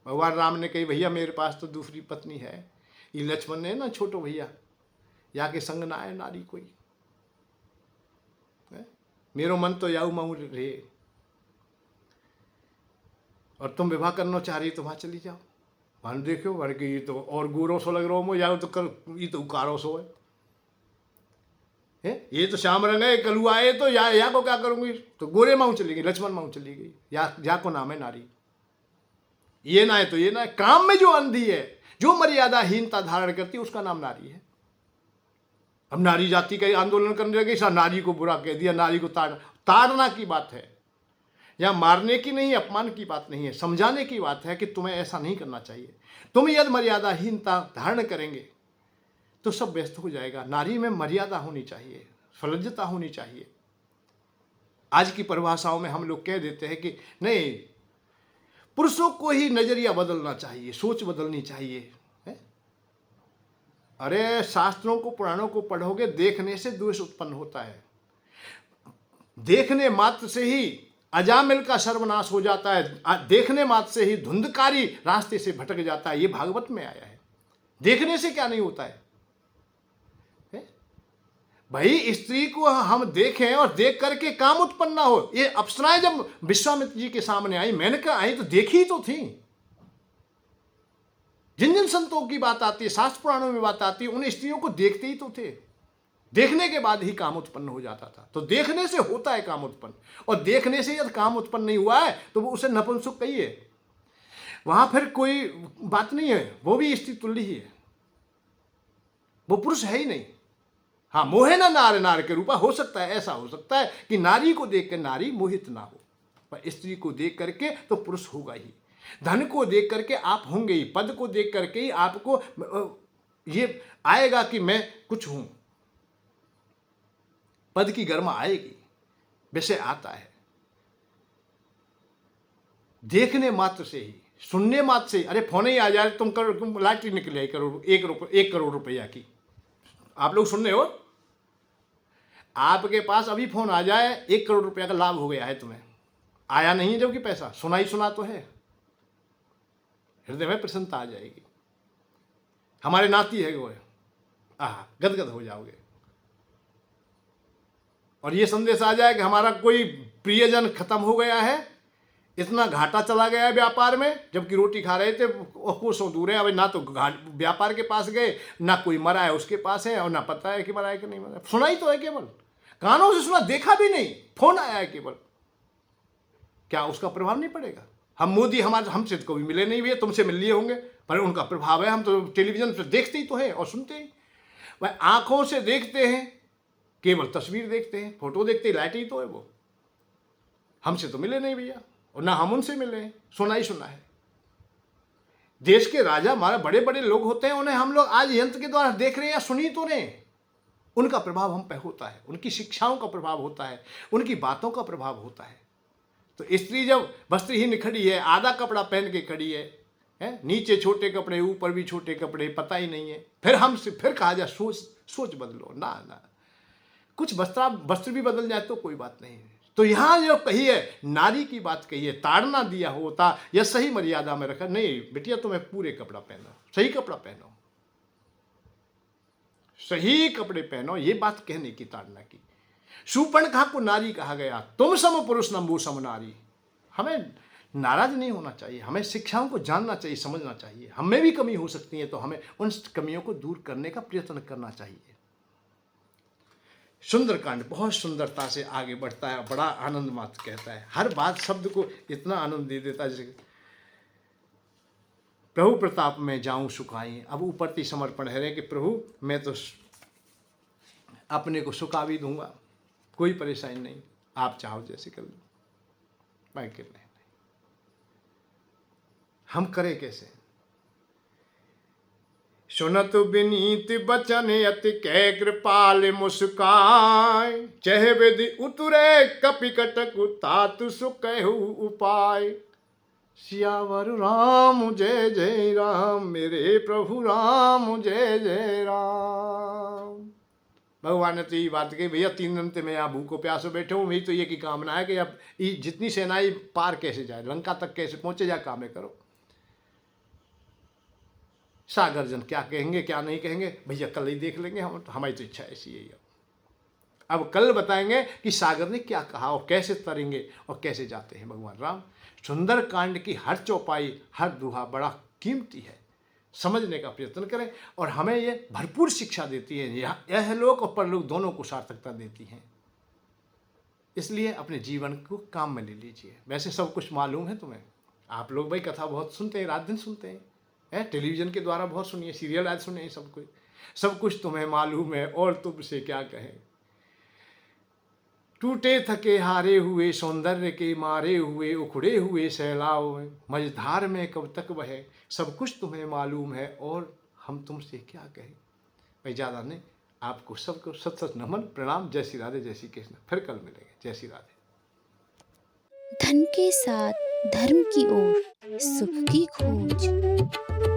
भगवान राम ने कही भैया मेरे पास तो दूसरी पत्नी है। ये लक्ष्मण ने ना छोटो भैया या के संग ना आए नारी कोई, मेरो मन तो याऊ माऊ रे, और तुम विवाह करना चाह रही तो वहां चली जाओ, वहां देखो वर के ये तो और गोरो सो लग रहा हो, या तो कर ये तो उकारो सो है, ये तो श्याम रंग है, कलू आए तो या को क्या करूंगी, तो गोरे माऊ चली गई, लक्ष्मण माऊ चली गई, या को नाम है नारी। ये ना है तो ये ना है। काम में जो अंधी है, जो मर्यादाहीनता धारण करती है, उसका नाम नारी है। अब नारी जाति का आंदोलन करने लगे, सब नारी को बुरा कह दिया, नारी को ताड़ना की बात है, या मारने की नहीं, अपमान की बात नहीं है, समझाने की बात है कि तुम्हें ऐसा नहीं करना चाहिए। तुम यदि मर्यादाहीनता धारण करेंगे तो सब व्यस्त हो जाएगा। नारी में मर्यादा होनी चाहिए, फलज्जता होनी चाहिए। आज की परिभाषाओं में हम लोग कह देते हैं कि नहीं, पुरुषों को ही नजरिया बदलना चाहिए, सोच बदलनी चाहिए। अरे शास्त्रों को पुराणों को पढ़ोगे, देखने से द्वेष उत्पन्न होता है, देखने मात्र से ही अजामिल का सर्वनाश हो जाता है, देखने मात्र से ही धुंधकारी रास्ते से भटक जाता है। ये भागवत में आया है। देखने से क्या नहीं होता है भाई, स्त्री को हम देखें और देख करके काम उत्पन्न ना हो। ये अप्सराएं जब विश्वामित्र जी के सामने आई, मैंने कहा आई तो देखी तो थी, जिन जिन संतों की बात आती है, शास्त्र पुराणों में बात आती है, उन स्त्रियों को देखते ही तो थे, देखने के बाद ही काम उत्पन्न हो जाता था। तो देखने से होता है काम उत्पन्न, और देखने से यदि काम उत्पन्न नहीं हुआ है तो वो उसे नपुंसक कहिए, वहां फिर कोई बात नहीं है, वो भी स्त्री तुल्य ही है, वो पुरुष है ही नहीं। हाँ, मोहे ना नार नार के रूपा, हो सकता है, ऐसा हो सकता है कि नारी को देख कर नारी मोहित ना हो, पर स्त्री को देख करके तो पुरुष होगा ही। धन को देख करके आप होंगे ही, पद को देख करके ही आपको ये आएगा कि मैं कुछ हूं, पद की गर्मा आएगी, वैसे आता है देखने मात्र से ही, सुनने मात्र से ही। अरे फोन ही आ जाए, तुम लॉटरी निकले 1 करोड़ रुपया की, आप लोग सुन रहे हो, आपके पास अभी फोन आ जाए 1 करोड़ रुपया का लाभ हो गया है, तुम्हें आया नहीं है जबकि पैसा, सुना ही सुना तो है, हृदय में प्रसन्नता आ जाएगी। हमारे नाती है वो, गदगद हो जाओगे। और ये संदेश आ जाए कि हमारा कोई प्रियजन खत्म हो गया है, इतना घाटा चला गया है व्यापार में, जबकि रोटी खा रहे थे कोसों दूर है, अब ना तो व्यापार के पास गए, ना कोई मरा है उसके पास है, और ना पता है कि मरा है कि नहीं मरा। सुना ही तो है केवल, कानों से सुना, देखा भी नहीं, फोन आया है केवल, क्या उसका प्रभाव नहीं पड़ेगा? हम मोदी हमसे तो कभी मिले नहीं भैया, तुमसे मिल लिए होंगे, पर उनका प्रभाव है। हम तो टेलीविजन पर देखते ही तो है और सुनते ही, वह आंखों से देखते हैं, केवल तस्वीर देखते हैं, फोटो देखते हैं, लाइट ही तो है वो। हमसे तो मिले नहीं भैया, और ना हम उनसे मिले हैं, सुना ही सुना है। देश के राजा हमारे बड़े बड़े लोग होते हैं, उन्हें हम लोग आज यंत्र के द्वारा देख रहे हैं या सुनी तो रहे, उनका प्रभाव हम पे होता है, उनकी शिक्षाओं का प्रभाव होता है, उनकी बातों का प्रभाव होता है। तो स्त्री जब वस्त्रहीन खड़ी है, आधा कपड़ा पहन के खड़ी है, नीचे छोटे कपड़े, ऊपर भी छोटे कपड़े, पता ही नहीं है, फिर हमसे फिर कहा जाए सोच बदलो, ना कुछ वस्त्र भी बदल जाए तो कोई बात नहीं। तो यहां जो कही है, नारी की बात कही है, ताड़ना दिया होता या सही मर्यादा में रखा, नहीं बेटिया तुम्हें पूरे कपड़ा पहनो, सही कपड़ा पहनो, सही कपड़े पहनो, ये बात कहने की, ताड़ना की। शूर्पणखा को नारी कहा गया, तुम सम पुरुष नंबू सम नारी। हमें नाराज नहीं होना चाहिए, हमें शिक्षाओं को जानना चाहिए, समझना चाहिए। हमें भी कमी हो सकती है तो हमें उन कमियों को दूर करने का प्रयत्न करना चाहिए। सुंदरकांड बहुत सुंदरता से आगे बढ़ता है, बड़ा आनंद मात्र कहता है, हर बात शब्द को इतना आनंद दे देता है, जैसे प्रभु प्रताप में जाऊं सुखाई। अब ऊपर ती समर्पण है कि प्रभु मैं तो अपने को सुखा भी दूंगा, कोई परेशानी नहीं, आप चाहो जैसे कर लो, मैं कर नहीं, हम करें कैसे? सुनत विनीत बचन अति कै कृपाल मुस्काय, चह विधि उतरे कपि कटक तातु सुकहु उपाय। सियावर राम जय जय राम, मेरे प्रभु राम जय जय राम। भगवान ने तो ये बात कही, भैया 3 दिन से मैं यहाँ भूखो प्यासो बैठे हूँ, मेरी तो ये की कामना है कि अब जितनी सेनाएं पार कैसे जाए, लंका तक कैसे पहुंचे, जा काम करो। सागर जन क्या कहेंगे क्या नहीं कहेंगे, भैया कल ही देख लेंगे, हम हमारी तो इच्छा ऐसी है। अब कल बताएंगे कि सागर ने क्या कहा और कैसे तरेंगे और कैसे जाते हैं भगवान राम। सुंदर कांड की हर चौपाई, हर दुहा बड़ा कीमती है, समझने का प्रयत्न करें, और हमें ये भरपूर शिक्षा देती है, यह लोक और परलोक दोनों को सार्थकता देती हैं। इसलिए अपने जीवन को काम में ले लीजिए। वैसे सब कुछ मालूम है तुम्हें, आप लोग भाई कथा बहुत सुनते हैं, रात दिन सुनते हैं, टेलीविजन के द्वारा बहुत सुनिए, सीरियल आज सुनिए, सब कुछ तुम्हें मालूम है, और तुमसे क्या कहें। टूटे थके हारे हुए, सौंदर्य के मारे हुए, उखड़े हुए सैलाव में, मझधार में कब तक बहे, सब कुछ तुम्हें मालूम है, और हम तुमसे क्या कहें। भाई ज़्यादा नहीं, आपको सबको सत सत नमन, प्रणाम, जय श्री राधे, जय श्री कृष्ण। फिर कल मिलेंगे, जय श्री राधे। धन के साथ धर्म की ओर, सुख की खोज।